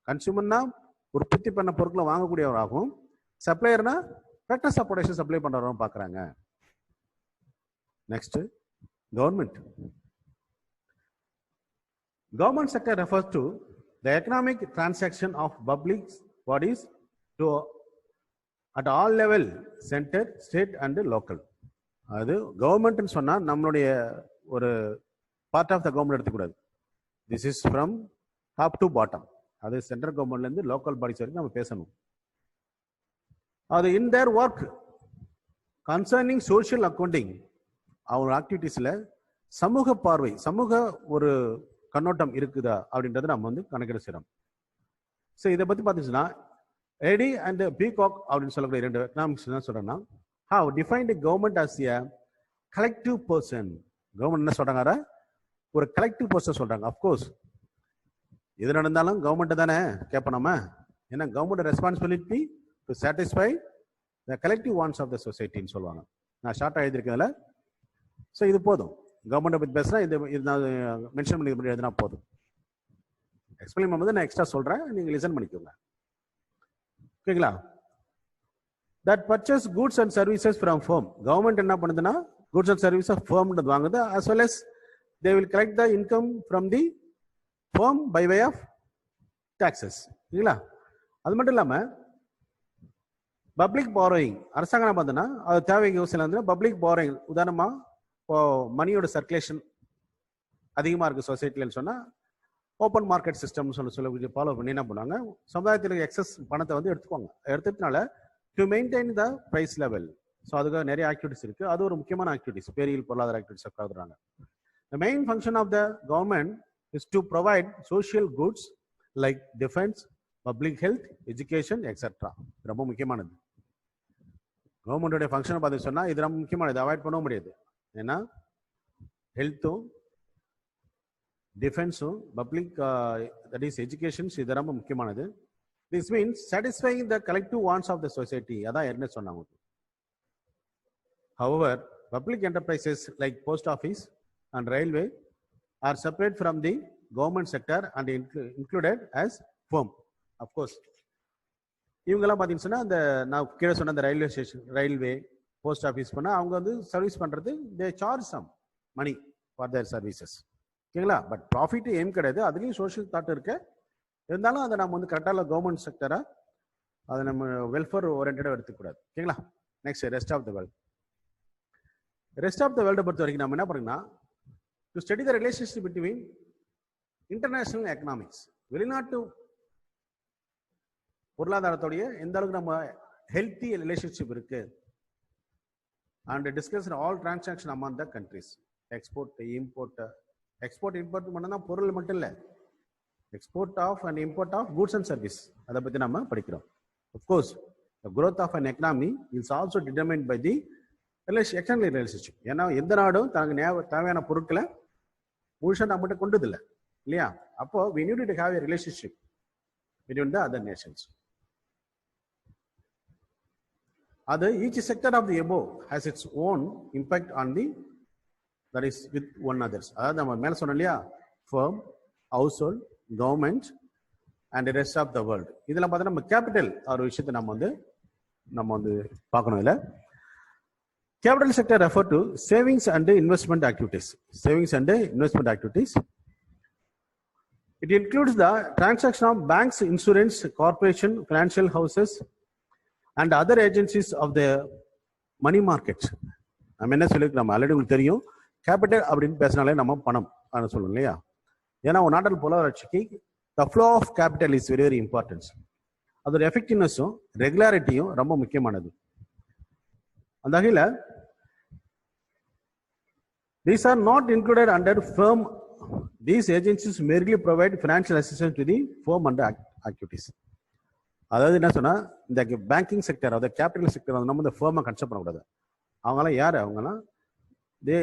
கன்சியூமர்னா உற்பத்தி பண்ண பொருட்களை வாங்கக்கூடியவராகவும், சப்ளையர்னா ஃபேக்டர்ஸ் ஆஃப் ப்ரொடக்ஷன் சப்ளை பண்ணுறவரும் பார்க்குறாங்க. Next government. Government sector refers to the economic transaction of public bodies to at all level, center, state and local. அது கவர்மெண்ட்னு சொன்னால் நம்மளுடைய ஒரு பார்ட் ஆஃப் த கவர்மெண்ட் எடுத்துக்கூடாது. This is from top to bottom. அது central கவர்மெண்ட்லேருந்து local bodies வரைக்கும் நம்ம பேசணும். அது in their work concerning social accounting, அவங்க ஆக்டிவிட்டீஸில் சமூக பார்வை, சமூக ஒரு கண்ணோட்டம் இருக்குதா அப்படின்றத நம்ம வந்து கணக்கிட செய்கிறோம். ஸோ இதை பற்றி பார்த்துச்சுன்னா எடி அண்ட் பீகாக் அப்படின்னு சொல்லக்கூடிய 2 எக்கனாமிக்ஸ் என்ன சொல்கிறேன்னா, how defined government as a collective person. Government என்ன சொல்கிறாங்க, ஒரு கலெக்டிவ் பர்சன் சொல்கிறாங்க. அஃப்கோர்ஸ் எது நடந்தாலும் கவர்மெண்ட்டை தானே கேட்போம் நம்ம. ஏன்னா government responsibility to satisfy the collective wants of the சொசைட்டின்னு சொல்லுவாங்க. நான் ஷார்ட்டாக எழுதியிருக்கேன்ல. ஸோ இது போதும். கவர்மெண்ட்டை பற்றி பேசுனா இது நான் மென்ஷன் பண்ணி எழுதினா போதும். எக்ஸ்பிளைன் பண்ணும்போது நான் எக்ஸ்ட்ரா சொல்கிறேன், நீங்கள் லிசன் பண்ணிக்கோங்க. ஓகேங்களா? That purchase goods and services from firm. Government என்ன பண்ணுதுன்னா கூட்ஸ் அண்ட் சர்வீசஸ் ஃபர்ம்ன்றது வாங்குது. as well as they will collect the income from the firm by way of taxes. இல்லைங்களா? அது மட்டும் இல்லாமல் பப்ளிக் பாரோயிங், அரசாங்கம் என்ன பண்ணுதுன்னா அது தேவைக்கு யோசனை வந்து பப்ளிக் பாரோயிங். உதாரணமாக இப்போ மணியோட சர்க்குலேஷன் அதிகமாக இருக்குது சொசைட்டிலன்னு சொன்னால் ஓப்பன் மார்க்கெட் சிஸ்டம்னு சொல்லி ஃபாலோ பண்ணி என்ன பண்ணுவாங்க, சமுதாயத்தில் எக்ஸஸ் பணத்தை வந்து எடுத்துக்குவாங்க. எடுத்துட்டனால to maintain the price level. So அதுக்காக நிறைய ஆக்டிவிட்டிஸ் இருக்குது. அது ஒரு முக்கியமான ஆக்டிவிட்டிஸ், பேரியல் பொருளாதார activities கருதுறாங்க. The main function of the government is to provide social goods like defense, public health, education, etc. ரொம்ப முக்கியமானது. கவர்மெண்டோட ஃபங்க்ஷன் பார்த்து சொன்னால் இது ரொம்ப முக்கியமானது, அவாய்ட் பண்ண முடியாது. ஏன்னா ஹெல்த்தும் டிஃபென்ஸும் பப்ளிக் தட் இஸ் எஜுகேஷன்ஸ் இது ரொம்ப முக்கியமானது. This means satisfying the collective wants of the society. அதான் என்ன சொன்னாங்க. However, public enterprises like post office and railway are separate from the government sector and included as firm. Of course, இவங்கெல்லாம் பார்த்தீங்கன்னா அந்த நான் கீழே சொன்ன அந்த railway station, railway, post office பண்ணால் அவங்க வந்து சர்வீஸ் பண்ணுறது they charge some money for their services. ஓகேங்களா? பட் ப்ராஃபிட் எய்ம் கிடையாது, அதுலேயும் சோஷியல் தாட் இருக்கு. இருந்தாலும் அதை நம்ம வந்து கரெக்டாக கவர்மெண்ட் செக்டராக அதை நம்ம வெல்ஃபேர் ஓரியன்டாக எடுத்துக்கூடாது. ஓகேங்களா? Next rest of the world. Rest of the வேர்ல்டை பொறுத்த வரைக்கும் நம்ம என்ன பண்ணுறோம்னா to study the relationship between international economics, வெளிநாட்டு பொருளாதாரத்தோடைய எந்த அளவுக்கு நம்ம ஹெல்த்தி ரிலேஷன்ஷிப் இருக்கு, and discuss all transaction among the countries. Export import பண்ணா பொருள் மட்டும் இல்லை, export of and import of goods and service, அதை பற்றி நம்ம படிக்கிறோம். Of course The growth of an economy is also determined by the external relationship. ஏன்னா எந்த நாடும் தனக்கு தேவையான பொருட்களை முழுசா நம்மகிட்ட கொண்டது இல்லை இல்லையா? அப்போ we need to have a relationship between the other nations. Each sector of the above has its own impact on the that is with one others. அதாவது நம்ம மேல சொன்னோம் இல்லையா, firm, household, government and the rest of the world. இதெல்லாம் பார்த்தா நம்ம capital ஒரு விஷயத்தை நம்ம வந்து பார்க்கணும். இல்ல capital sector refer to savings and investment activities. Savings and investment activities. It includes the transaction of banks, insurance, corporation, financial houses and other agencies of the money market. நம்ம என்ன சொல்லிருக்கோம், நம்ம ஆல்ரெடி உங்களுக்கு தெரியும், கேபிட்டல் அப்படின்னு பேசினாலே நம்ம பணம் சொல்லணும் இல்லையா? ஏன்னா ஒரு நாட்டில் பொருளாதாரத்துக்கு the flow of capital is very very important. அதோட எஃபெக்டிவ்னஸும் ரெகுலாரிட்டியும் ரொம்ப முக்கியமானது. அந்த வகையில் these are not included under firm. These agencies merely provide financial assistance to the firm and activities. அதாவது என்ன சொன்னா, இந்த பேங்கிங் செக்டர் அதாவது கேபிட்டல் செக்டர் நம்ம இந்த ஃபர்மை கன்சிடர் பண்ணக்கூடாது. அவங்களாம் யார்? அவங்கலாம் they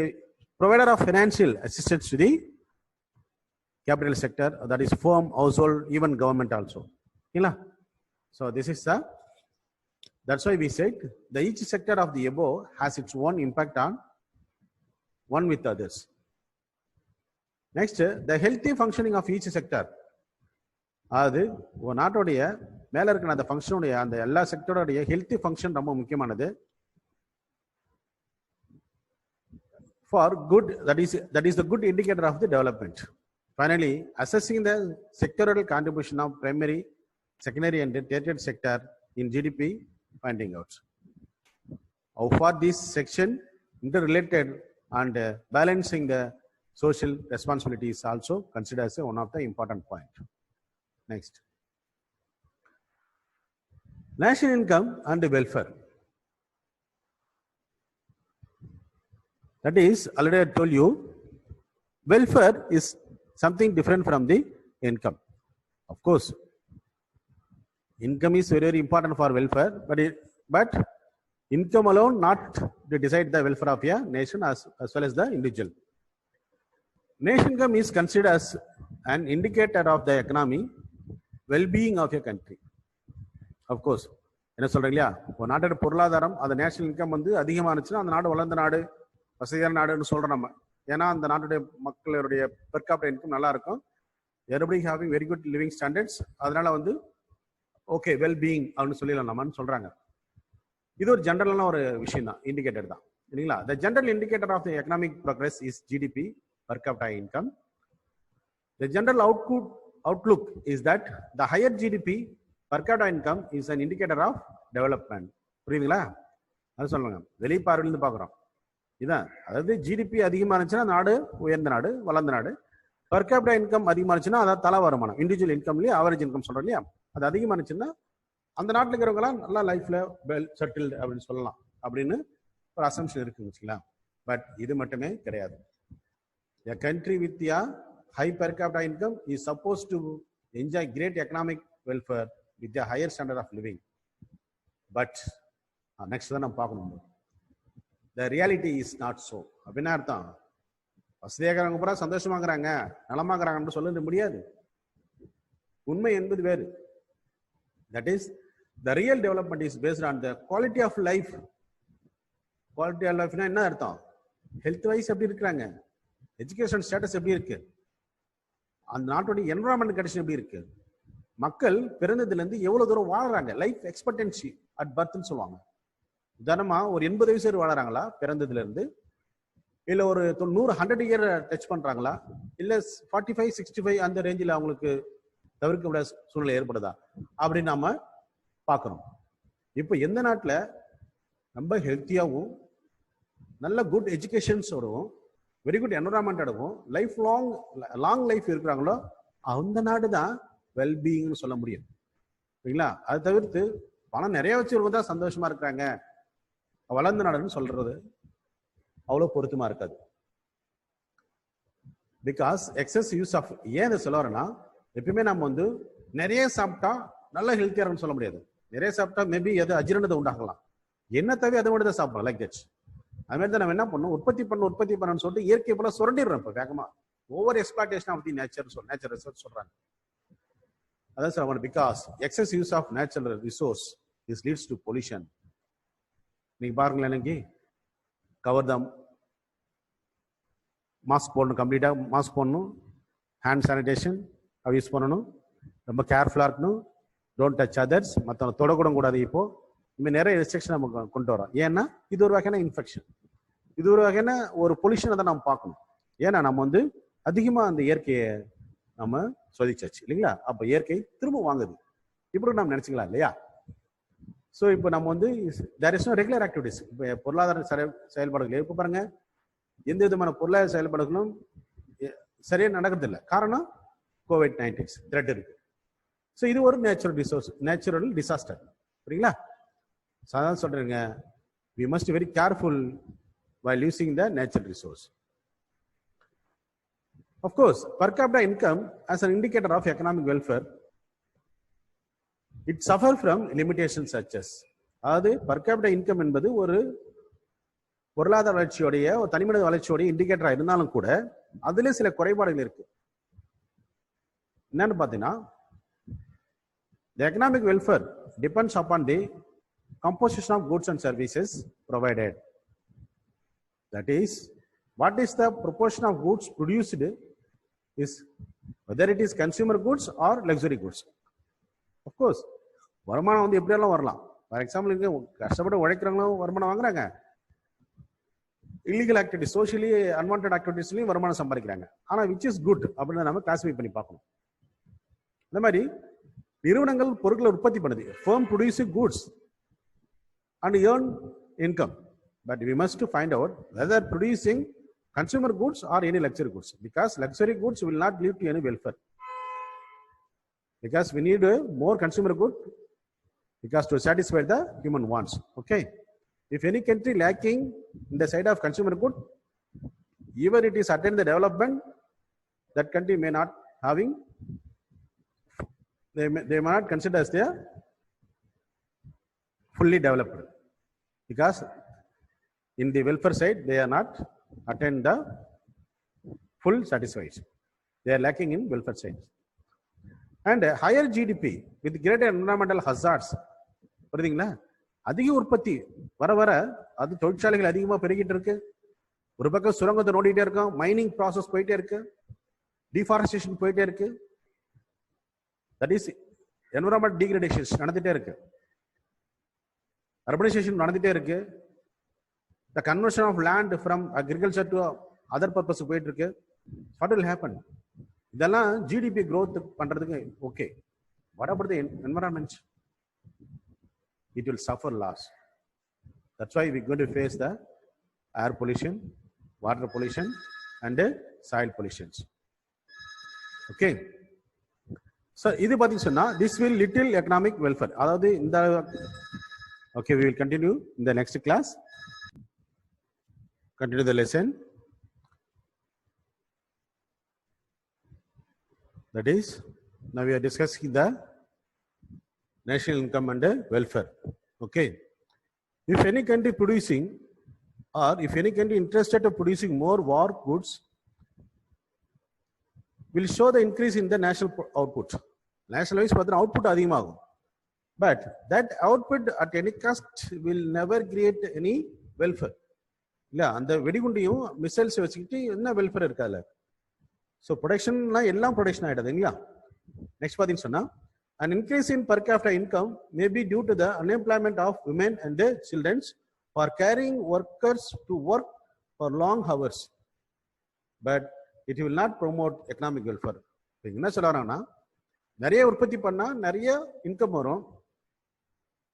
provider of financial assistance to the capital sector, that is firm, household, even government also. So this is that's why we said each sector of the above has its own impact on one with others. Next, the healthy functioning of each sector. அது ஒரு நாட்டோடைய மேல இருக்கிற அந்த ஃபங்க்ஷனுடைய அந்த எல்லா செக்டரோடைய healthy function ரொம்ப முக்கியமானது. For good, that is the good indicator of the development. Finally, assessing the sectoral contribution of primary, secondary and tertiary sector in GDP, finding out how far this section interrelated and balancing the social responsibilities also considered as one of the important point. Next, national income and welfare. That is, already I told you, welfare is something different from the income. Of course, income is very, very important for welfare, but income alone not to decide the welfare of a nation as well as the individual. Nation income is considered as an indicator of the economy well-being of a country. Of course, என்ன சொல்றீங்க இல்லையா, ஒரு நாட்டோட பொருளாதாரம் அந்த national income வந்து அதிகமானுச்சுன்னா அந்த நாடு வளர்ந்த நாடு, வசதியான நாடுன்னு சொல்றோம் நம்ம. ஏன்னா அந்த நாட்டுடைய மக்களுடைய பெர் கேபிட்டல் இன்கம் நல்லா இருக்கும், everybody having very good living standards, அதனால வந்து ஓகே வெல் பீயிங் அப்படின்னு சொல்லிடலாம் நம்மன்னு சொல்றாங்க. இது ஒரு ஜெனரலான ஒரு விஷயம் தான், இண்டிகேட்டர் தான் இல்லைங்களா? The general indicator of the economic progress is GDP, per capita income. The general outlook is that the higher GDP, per capita income is an indicator of development. புரியுதுங்களா? அது சொல்லுங்க, வெளிப்பார்வையிலிருந்து பார்க்குறோம் இதான். அதாவது ஜிடிபி அதிகமானுச்சுன்னா நாடு உயர்ந்த நாடு, வளர்ந்த நாடு. பர் கேபிட்டா இன்கம் அதிகமானுச்சுன்னா அதாவது தலா வருமானம், இண்டிவிஜுவல் இன்கம்லயே ஆவரேஜ் இன்கம் சொல்றோம் இல்லையா, அது அதிகமானுச்சுன்னா அந்த நாட்டில் இருக்கிறவங்களாம் நல்லா லைஃப்ல வெல் செட்டில்டு அப்படின்னு சொல்லலாம் அப்படின்னு ஒரு அசம்ஷன் இருக்குன்னு வச்சுக்கலாம். பட் இது மட்டுமே கிடையாது. A country with a high per capita income is supposed to enjoy great economic welfare with a higher standard of living. But next தான் நம்ம பார்க்கணும், the reality is not so. அப்படின்னா அர்த்தம் வசதியாகிறவங்க பூரா சந்தோஷமாக்குறாங்க, நலமாக்குறாங்கன்னு சொல்ல முடியாது. உண்மை என்பது வேறு. That is, the real development is based on the quality of life. Quality of life என்ன அர்த்தம்? ஹெல்த் வைஸ் எப்படி இருக்கிறாங்க, எஜுகேஷன் ஸ்டேட்டஸ் எப்படி இருக்கு, அந்த நாட்டுடைய என்வரான்மெண்ட் கண்டிஷன் எப்படி இருக்கு, மக்கள் பிறந்ததுல இருந்து எவ்வளவு தூரம் வாழ்றாங்க, லைஃப் எக்ஸ்பெக்டன்சி அட் பர்த்னு சொல்லுவாங்க. உதாரணமா ஒரு 80 வயசு வரை வாழறாங்களா பிறந்ததுல இருந்து, இல்ல ஒரு 100 இயர் டச் பண்றாங்களா, இல்ல 45 65 அந்த ரேஞ்சில் அவங்களுக்கு தவிர்க்க விட சூழ்நிலை ஏற்படுதா அப்படின்னு நாம பார்க்கணும். இப்போ எந்த நாட்டுல ரொம்ப ஹெல்த்தியாகவும் நல்ல குட் எஜுகேஷன்ஸோடவும் வெரி குட் என்வரான்மெண்டோடவும் லாங் லைஃப் இருக்கிறாங்களோ அந்த நாடு தான் வெல்பீயிங்னு சொல்ல முடியும். சரிங்களா? அதை தவிர்த்து பணம் நிறைய வச்சிருக்கவங்க தான் சந்தோஷமா இருக்கிறாங்க, வளர்ந்த நாடுன்னு சொல்றது அவ்வளவு பொருத்தமா இருக்காது. பிகாஸ் எக்ஸஸ் யூஸ் ஆஃப், ஏன் இதை சொல்ல வரேன்னா, எப்பயுமே நம்ம வந்து நிறைய சாப்பிட்டா நல்ல ஹெல்த்தியா இருக்குன்னு சொல்ல முடியாது. நிறைய சாப்பிட்டா மேபி அது அஜீரணத்தை உண்டாகலாம். என்ன தேவை அதை மட்டும் தான் சாப்பிடலாம். Like that. அது மாதிரி தான் நம்ம என்ன பண்ணணும், உற்பத்தி பண்ணணும்னு சொல்லிட்டு இயற்கை போல சுரண்டிடுறோம் இப்போ வேகமா. Over exploitation of the nature resource சொல்றாங்க. அதான் sir, because excess use of natural resource this leads to pollution. நீங்க பாருங்களேன், இன்னைக்கு கவர் தம் மாஸ்க் போடணும், கம்ப்ளீட்டா மாஸ்க் போடணும், ஹேண்ட் சானிடேஷன் யூஸ் பண்ணணும், ரொம்ப கேர்ஃபுல்லா இருக்கணும், டோன்ட் டச் அதர்ஸ், மற்றவங்க தொடக்கூட கூடாது. இப்போ இனிமேல் நிறைய ரெஸ்ட்ரிக்ஷன் நம்ம கொண்டு வரோம். ஏன்னா இது ஒரு வகையான இன்ஃபெக்ஷன், இது ஒரு வகையான ஒரு பொல்யூஷனை தான் நம்ம பார்க்கணும். ஏன்னா நம்ம வந்து அதிகமா அந்த இயற்கையை நம்ம சோதிச்சாச்சு இல்லைங்களா. அப்ப இயற்கை திரும்ப வாங்குது இப்படி நம்ம நினைச்சுக்கலாம் இல்லையா. ஸோ இப்போ நம்ம வந்து there is no regular activities. இப்போ பொருளாதார செயல்பாடுகள் இப்போ பாருங்க, எந்த விதமான பொருளாதார செயல்பாடுகளும் சரியா நடக்கிறது இல்லை. காரணம் COVID-19 த்ரெட் இருக்கு. ஸோ இது ஒரு நேச்சுரல் டிசாஸ்டர். சரிங்களா. சாதாரண சொல்றேங்க, we must be very careful while using the natural resource. Of course, per capita income as an indicator of economic welfare, it suffer from limitations such as, அதாவது per capita income என்பது ஒரு பொருளாதார வளர்ச்சியோடைய ஒரு தனிமனித வளர்ச்சியோடைய இண்டிகேட்டரா இருந்தாலும் கூட அதுல சில குறைபாடுகள் இருக்கு. என்னன்னு பாத்தீங்கன்னா, the economic welfare depends upon the composition of goods and services provided. That is, what is the proportion of goods produced is whether it is consumer goods or luxury goods. Of course, வருமானம் வந்து எப்படியெல்லாம் வரலாம். For example, இங்க கஷ்டப்பட்டு உழைக்கிறவங்களும் வருமானம் வாங்குறாங்க, illegal activities, socially unwanted ஆக்டிவிட்டிஸ்லையும் வருமானம் சம்பாதிக்கிறாங்க. ஆனா விச் இஸ் குட் அப்படின்னு நம்ம கிளாசிஃபை பண்ணி பார்க்கணும். இந்த மாதிரி நிறுவனங்கள் பொருட்களை உற்பத்தி பண்ணுது, firm producing goods and earn income, but we must find out whether producing consumer goods or any luxury goods, because luxury goods will not lead to any welfare, because we need more consumer good because to satisfy the human wants. Okay, if any country lacking in the side of consumer good, even it is attained the development, that country may not having, they may not consider as their fully developed, because in the welfare side they are not attained the full satisfaction, they are lacking in welfare side. And higher GDP with greater environmental hazards, புரியுதுங்களா. அதிக உற்பத்தி வர வர அது தொழிற்சாலைகள் அதிகமா பெருகிட்டு இருக்கு. ஒரு பக்கம் சுரங்கத்தை நோண்டிட்டே இருக்கோம், மைனிங் ப்ராசஸ் போயிட்டே இருக்கு, டிஃபாரஸ்டேஷன் போயிட்டே இருக்கு, தட் இஸ் என்விரான்மெண்ட் டீக்ரேடேஷன் நடந்துட்டே இருக்கு, அர்பனைசேஷன் நடந்துட்டே இருக்கு, the conversion of land from agriculture to other purpose போயிட்டு இருக்கு. What will happen? இதெல்லாம் ஜிடிபி growth பண்றதுக்கு okay. What about the environment? It will suffer loss. That's why we're going to face the air pollution, water pollution and soil pollution. Okay. So இது பாத்தீங்க சொன்னா this will little economic welfare. அதாவது இந்த okay, we will continue in the next class. Continue the lesson. That is, now we are discussing the national income and welfare. Okay. If any country producing or if any country interested in producing more war goods, will show the increase in the national output. National wise பார்த்தா output அதிகமாகும். But that output at any cost will never create any welfare. இல்ல, அந்த வெடிகுண்டையும் missiles வச்சுக்கிட்டு என்ன welfare இருக்காதுல்ல. So ப்ரொடக்ஷன்னா எல்லாம் production ஆகிடுது இல்லையா. நெக்ஸ்ட் பார்த்தீங்கன்னு சொன்னா, an increase in per capita income may be due to the unemployment of women and their children for carrying workers to work for long hours, but it will not promote economic welfare. என்ன சொல்றாங்கன்னா, நிறைய உற்பத்தி பண்ணா நிறைய income வரும்,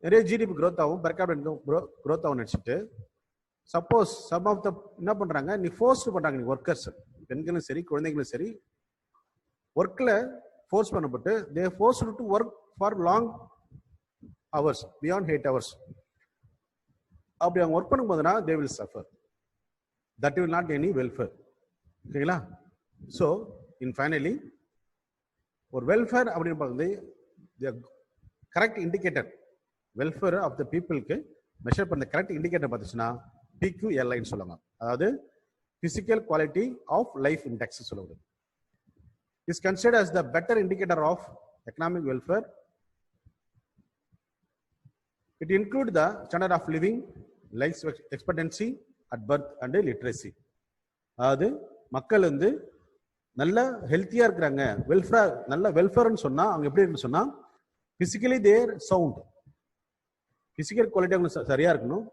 நிறைய GDP growth ஆகும், per capita income growth ஆகும் நினைச்சிட்டு, சப்போஸ் சம் ஆஃப் த என்ன பண்றாங்க, நீ ஃபோர்ஸ் பண்றாங்க, நீ ஒர்க்கர்ஸ் பெண்களும் சரி குழந்தைங்களும் சரி ஒர்க்ல ஃபோர்ஸ் பண்ணப்பட்டு they force to work for long hours beyond 8 hours. அப்படி அவங்க ஒர்க் பண்ணும்போதுனா they will suffer, that will not any welfare. ஓகேங்களா. ஸோ இன் ஃபைனலி ஒரு வெல்ஃபேர் அப்படின்னு பார்க்குறது correct indicator welfare of the பீப்புளுக்கு மெஷர் பண்ண கரெக்ட் இண்டிகேட்டர் பார்த்துச்சுன்னா PQLI சொல்லுவாங்க. அதாவது physical quality of life index சொல்லுவது. Is considered as the better indicator of economic welfare. It includes the standard of living, life expectancy at birth and literacy. அதாவது மக்கள் வந்து நல்ல ஹெல்த்தியா இருக்கிறாங்க, வெல்ஃபேர் நல்ல வெல்ஃபேர்னு சொன்னா அவங்க எப்படி இருக்குன்னு சொன்னா பிசிக்கலி தேர் சவுண்ட், பிசிக்கல் குவாலிட்டி அவங்களுக்கு சரியா இருக்கணும்,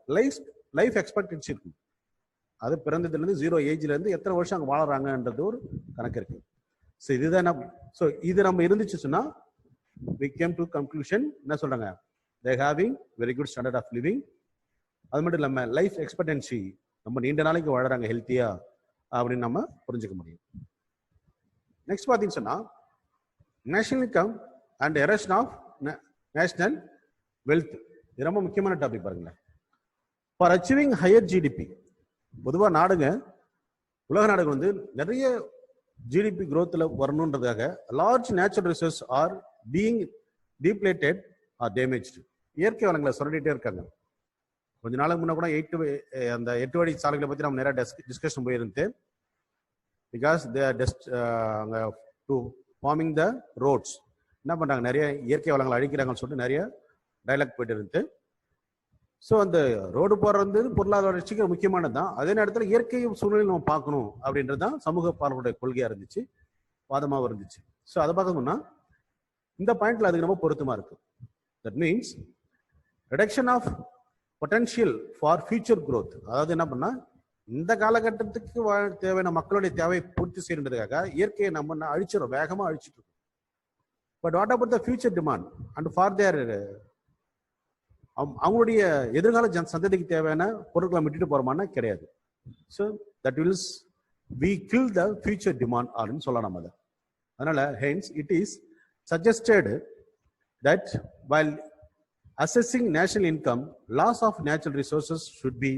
லைஃப் எக்ஸ்பெக்டன்சி இருக்கணும். அது பிறந்ததுலேருந்து 0 ஏஜ்ல இருந்து எத்தனை வருஷம் அங்கே வாழறாங்கன்றது ஒரு கணக்கு இருக்கு. ஸோ இதுதான் இது நம்ம இருந்துச்சு சொன்னா we came to conclusion என்ன சொல்றாங்க, they having very good standard of living. அது மட்டும் இல்லாம லைஃப் எக்ஸ்பெக்டன்சி நம்ம நீண்ட நாளைக்கு வாழறாங்க ஹெல்த்தியா அப்படின்னு நம்ம புரிஞ்சுக்க முடியும். நெக்ஸ்ட் பார்த்தீங்கன்னு சொன்னா national income and erosion of national wealth. இது ரொம்ப முக்கியமான டாபிக் பாருங்களேன். ஃபார் அச்சீவிங் ஹையர் ஜிடிபி, பொதுவாக நாடுங்க உலக நாடுகள் வந்து நிறைய ஜிடிபி growthல வரணுன்றதுக்காக large natural resource are being depleted or damaged. இயற்கை வளங்களை சுரண்டிட்டே இருக்காங்க. கொஞ்ச நாளுக்கு முன்ன கூட 8 வழி சாலைகளை பற்றி நம்ம நிறைய டிஸ்கஷன் போயிருந்து. Because to forming the roads என்ன பண்றாங்க, நிறைய இயற்கை வளங்களை அழிக்கிறாங்கன்னு சொல்லிட்டு நிறைய டைலாக் போயிட்டு இருந்து. ஸோ அந்த ரோடு போடுறது பொருளாதார வளர்ச்சிக்கு முக்கியமானது தான். அதே நேரத்தில் இயற்கை சூழ்நிலை நம்ம பார்க்கணும் அப்படின்றது தான் சமூக பார்வையுடைய கொள்கையா இருந்துச்சு, வாதமாகவும் இருந்துச்சு. ஸோ அதை பார்க்கணும்னா இந்த பாயிண்ட்ல அதுக்கு ரொம்ப பொருத்தமா இருக்கு. That means reduction of potential for future growth. அதாவது என்ன பண்ணா இந்த காலகட்டத்துக்கு தேவையான மக்களுடைய தேவையை பூர்த்தி செய்யறதுக்காக இயற்கையை நம்ம அழிச்சிடும், வேகமா அழிச்சிட்டு இருக்கோம். But what about the future demand and for their அவங்களுடைய எதிர்கால சந்ததிக்கு தேவையான பொருட்களை விட்டுட்டு போறோமானா கிடையாது. So that wills we kill the future demand அப்படின்னு சொல்லலாம் நம்ம அதை. அதனால hence it is suggested that while assessing national income, loss of natural resources should be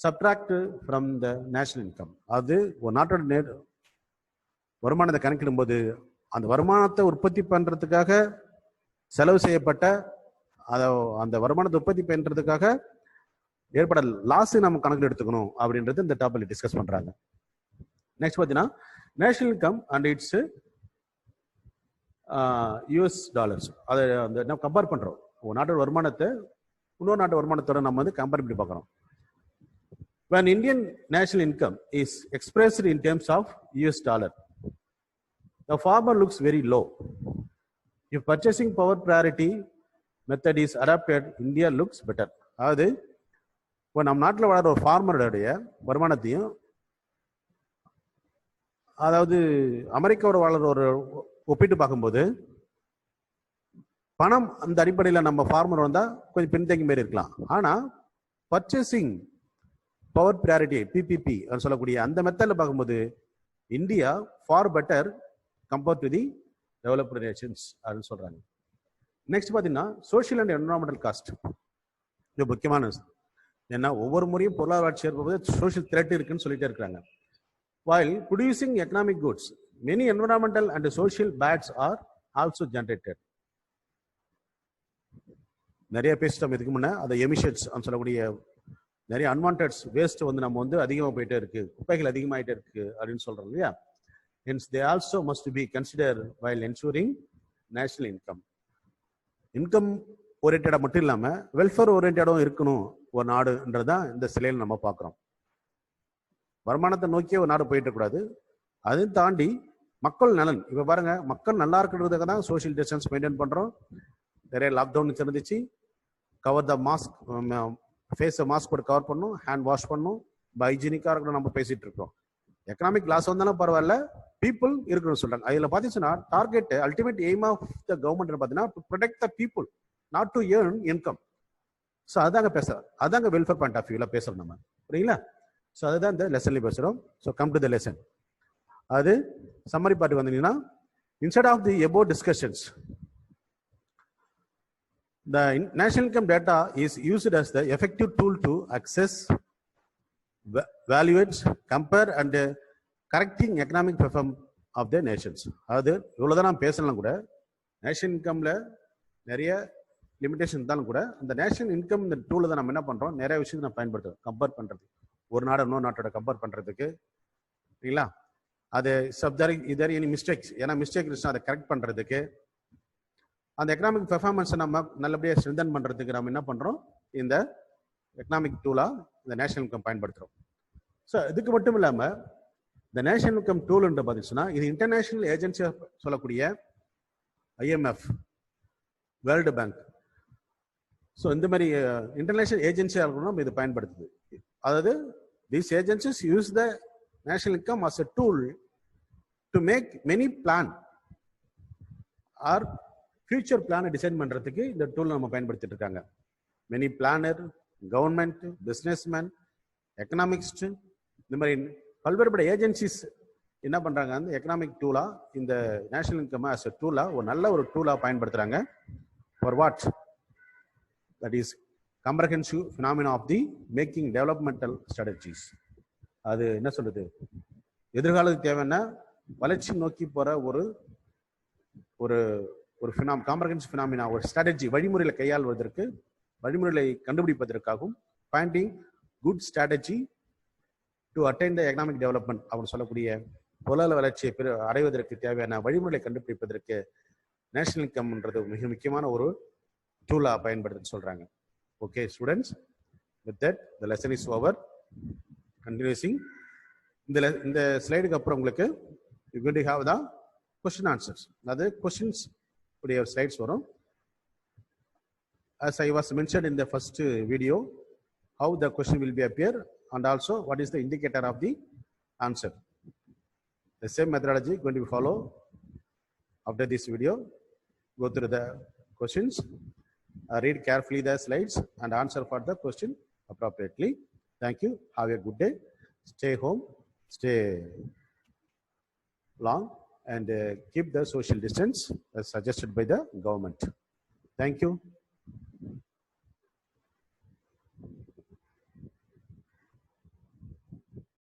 subtracted from the national income. அது ஒரு நாட்டோட வருமானத்தை கணக்கிடும் போது அந்த வருமானத்தை உற்பத்தி பண்றதுக்காக செலவு செய்யப்பட்ட அந்த வருமானத்தை உற்பத்தி பண்றதுக்காக ஏற்பட லாஸ் நம்ம கணக்கில் எடுத்துக்கணும் அப்படின்றது இந்த டாபிக்ல டிஸ்கஸ் பண்றாங்க. நெக்ஸ்ட் பார்த்தீங்கன்னா national income and it's US dollars. அதை நம்ம கம்பேர் பண்றோம். ஒரு நாட்டோட வருமானத்தை இன்னொரு நாட்டு வருமானத்தோட நம்ம வந்து கம்பேர் பண்ணி பார்க்குறோம். When Indian national income is expressed in terms of US dollar, the farmer looks very low. If purchasing power priority method is adopted, India looks better. அதாவது இப்போ நம்ம நாட்டில் வளர ஒரு ஃபார்மருடைய வருமானத்தையும் அதாவது அமெரிக்காவோட வளர ஒரு ஒப்பிட்டு பார்க்கும்போது பணம் அந்த அடிப்படையில் நம்ம ஃபார்மர் வந்தா கொஞ்சம் பின்தங்கி மாரி இருக்கலாம். ஆனா பர்ச்சேசிங் பவர் ப்ரையாரிட்டி PPP சொல்லக்கூடிய அந்த மெத்தட்ல பார்க்கும்போது India for better compared to the developed Nations அப்படின்னு சொல்றாங்க. நெக்ஸ்ட் பார்த்தீங்கன்னா சோஷியல் அண்ட் என்விரான்மெண்டல் காஸ்ட். இது முக்கியமான, ஏன்னா ஒவ்வொரு முறையும் பொருளாதார வளர்ச்சி ஏற்படும்போது சோஷியல் த்ரெட் இருக்குன்னு சொல்லிட்டே இருக்கிறாங்க. while producing economic goods, many environmental and social bads are also generated. நிறைய பேசிட்டோம் இதுக்கு முன்ன. அந்த எமிஷன்ஸ் சொல்லக்கூடிய நிறைய அன்வான்ட் வேஸ்ட் வந்து நம்ம வந்து அதிகமாக போயிட்டே இருக்கு, குப்பைகள் அதிகமாயிட்டே இருக்கு அப்படின்னு சொல்றோம் இல்லையா. hence they also must be considered while ensuring national income. Income ஓரியன்டா மட்டும் இல்லாம வெல்ஃபேர் ஓரியன்டாவும் இருக்கணும் ஒரு நாடுன்றதான் இந்த சிலையில் நம்ம பார்க்கிறோம். வருமானத்தை நோக்கியே ஒரு நாடு போயிட்டு கூடாது, அதையும் தாண்டி மக்கள் நலன். இப்ப பாருங்க, மக்கள் நல்லா இருக்கிறதுக்காக தான் சோஷியல் டிஸ்டன்ஸ் மெயின்டைன் பண்றோம். நிறைய லாக்டவுன் இருந்துச்சு, கவர் த மாஸ்க், ஃபேஸை மாஸ்க் போட்டு கவர் பண்ணும், ஹேண்ட் வாஷ் பண்ணும், ஹைஜீனிக்கா இருக்கணும் நம்ம பேசிட்டு இருக்கோம். எக்கனாமிக் லாஸ் வந்தாலும் பரவாயில்ல, பீப்புள் இருக்கணும்னு சொல்றாங்க. அதுல பாத்தீங்கன்னா target ultimate aim of the government பாத்தீங்கன்னா to protect the people, not to earn income. So அதாங்க பேசுறோம், அதாங்க வெல்ஃபேர் பாயிண்ட் ஆஃப் வியூல பேசுறோம் நம்ம, புரியுங்களா? ஸோ அதுதான் இந்த லெசன்ல பேசுறோம். So come to the lesson. அது சம்மரி பார்ட் வந்தீங்கன்னா, instead of the above discussions, the national income data is used as the effective tool to access, evaluate, compare and correcting economic performance of the nations. அது இவ்வளவுதான் நான் பேசலாம் கூட. National இன்கம்ல நிறைய limitation இருந்தாலும் கூட அந்த நேஷனல் இன்கம் இந்த டூலை தான் நம்ம என்ன பண்ணுறோம், நிறைய விஷயத்தை நம்ம பயன்படுத்துறோம். கம்பேர் பண்ணுறது, ஒரு நாடு இன்னொரு நாட்டோட கம்பேர் பண்ணுறதுக்கு, சரிங்களா? அது இதர் எனி மிஸ்டேக்ஸ், ஏன்னா மிஸ்டேக் இருந்துச்சுன்னா அதை கரெக்ட் பண்ணுறதுக்கு, அந்த எக்கனாமிக் பெர்ஃபார்மன்ஸை நம்ம நல்லபடியாக ஸ்ட்ரென்தன் பண்ணுறதுக்கு நம்ம என்ன பண்ணுறோம், இந்த எக்கனாமிக் டூலாக இந்த நேஷனல் இன்கம் பயன்படுத்துகிறோம். ஸோ இதுக்கு மட்டும் இல்லாமல் இந்த நேஷனல் இன்கம் டூல்ன்ற பார்த்துச்சுன்னா இது இன்டர்நேஷனல் ஏஜென்சியாக சொல்லக்கூடிய IMF, வேர்ல்டு பேங்க், ஸோ இந்த மாதிரி இன்டர்நேஷனல் ஏஜென்சியாக இருக்கணும் நம்ம இது பயன்படுத்துது. அதாவது these agencies use the national income as a tool to make many plan or future பிளானை டிசைன் பண்ணுறதுக்கு இந்த டூல் நம்ம பயன்படுத்திட்டு இருக்காங்க. Many planner, government, businessman, economist, இந்த மாதிரி பல்வேறுபட்ட ஏஜென்சிஸ் என்ன பண்ணுறாங்க, அந்த எக்கனாமிக் டூலாக இந்த நேஷனல் இன்கம் ஆஸ் அ டூலாக ஒரு நல்ல ஒரு டூலாக பயன்படுத்துகிறாங்க. For what? That is comprehensive phenomena of the making developmental strategies. அது என்ன சொல்றது, எதிர்காலத்துக்கு தேவையான வளர்ச்சி நோக்கி போகிற ஒரு ஒரு ஒரு காம்ப்ரஹென்சிவ் ஃபினாமினா, ஒரு ஸ்ட்ராட்டஜி, வழிமுறைகளை கையாள்வதற்கு, வழிமுறைகளை கண்டுபிடிப்பதற்காகவும் finding good strategy to attain the economic development அப்படின்னு சொல்லக்கூடிய பொருளாதார வளர்ச்சியை அடைவதற்கு தேவையான வழிமுறைகளை கண்டுபிடிப்பதற்கு நேஷனல் இன்கம்ன்றது மிக முக்கியமான ஒரு டூலா பயன்படுத்துன்னு சொல்றாங்க. Okay students, with that the lesson is over. Continuing இந்த ஸ்லைடுக்கு அப்புறம் உங்களுக்கு you going to have the question answers, அதாவது கொஸ்டின்ஸ் உடைய ஸ்லைட்ஸ் வரும். As I was mentioned in the first video, how the question will be appear and also what is the indicator of the answer. The same methodology going to be follow after this video. Go through the questions, read carefully the slides and answer for the question appropriately. Thank you. Have a good day. Stay home, stay long and keep the social distance as suggested by the government. Thank you.